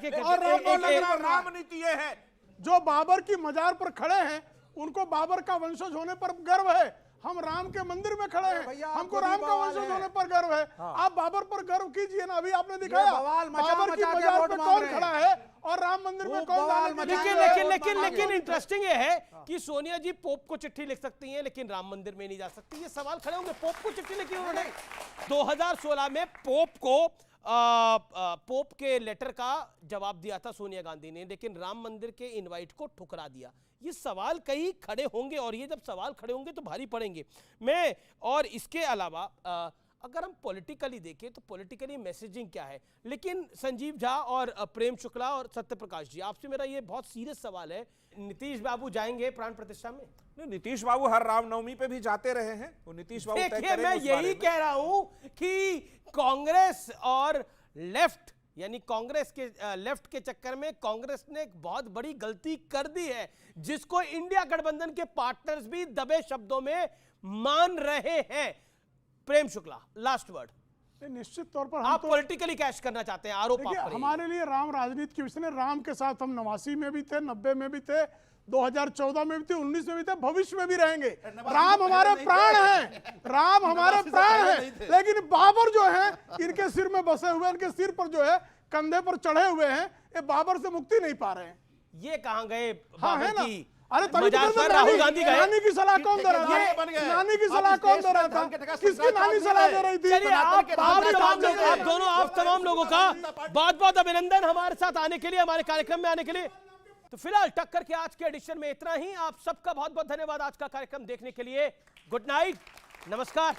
Speaker 3: लिए। और राम नीति ये है।
Speaker 4: जो बाबर की मजार पर खड़े हैं उनको बाबर का वंशज होने पर गर्व है। हम राम के मंदिर में खड़े हैं, हमको राम का वंशज होने पर गर्व है। आप बाबर पर गर्व कीजिए ना। अभी आपने दिखाया बाबर की मजार पर कौन खड़ा है और राम मंदिर में कौन।
Speaker 1: लेकिन इंटरेस्टिंग ये है कि सोनिया जी पोप को चिट्ठी लिख सकती हैं लेकिन राम मंदिर में नहीं जा सकती। ये सवाल खड़े होंगे, पोप को चिट्ठी लिखी उन्होंने 2016 में पोप के लेटर का जवाब दिया था सोनिया गांधी ने, लेकिन राम मंदिर के इनवाइट को ठुकरा दिया। ये सवाल कई खड़े होंगे, और ये जब सवाल खड़े होंगे तो भारी पड़ेंगे। मैं और इसके अलावा अगर हम पॉलिटिकली देखें तो पॉलिटिकली मैसेजिंग क्या है। लेकिन संजीव झा और प्रेम शुक्ला और सत्य प्रकाश जी, आपसे मेरा ये बहुत सीरियस सवाल है, नीतीश बाबू जाएंगे प्राण प्रतिष्ठा में?
Speaker 3: नहीं, नीतीश बाबू हर रामनवमी पे भी जाते रहे हैं। वो नीतीश बाबू
Speaker 1: देखिए, मैं यही कह रहा हूं कि कांग्रेस और लेफ्ट, यानी कांग्रेस के लेफ्ट के चक्कर में कांग्रेस ने एक बहुत बड़ी गलती कर दी है, जिसको इंडिया गठबंधन के पार्टनर्स भी दबे शब्दों में मान रहे हैं। Prem Shukla, last word.
Speaker 4: निश्चित तौर पर
Speaker 1: आप पॉलिटिकली कैश करना चाहते हैं, आरोप आप पर।
Speaker 4: हमारे लिए राम राजनीति की विषय ने राम के साथ हम 89 में भी थे, 90 में भी थे, 2014 में भी थे, 19 में भी थे, भविष्य में भी रहेंगे। राम हमारे प्राण हैं, राम हमारे प्राण हैं। लेकिन बाबर जो है इनके सिर में बसे हुए, इनके सिर पर जो है कंधे पर चढ़े हुए हैं, ये बाबर से मुक्ति नहीं पा रहे हैं।
Speaker 1: ये कहां गए
Speaker 4: हाँ,
Speaker 1: बाबर की?
Speaker 4: अरे
Speaker 1: राहुल गांधी गए।
Speaker 4: नानी की सलाह कौन दे रहा था? नानी की सलाह कौन दे रहा था? किसकी नानी सलाह दे रही थी?
Speaker 1: आप दोनों, आप तमाम लोगों का बहुत बहुत अभिनंदन हमारे साथ आने के लिए, हमारे कार्यक्रम में आने के लिए। तो फिलहाल टक्कर के आज के एडिशन में इतना ही। आप सबका बहुत बहुत धन्यवाद आज का कार्यक्रम देखने के लिए। गुड नाइट, नमस्कार।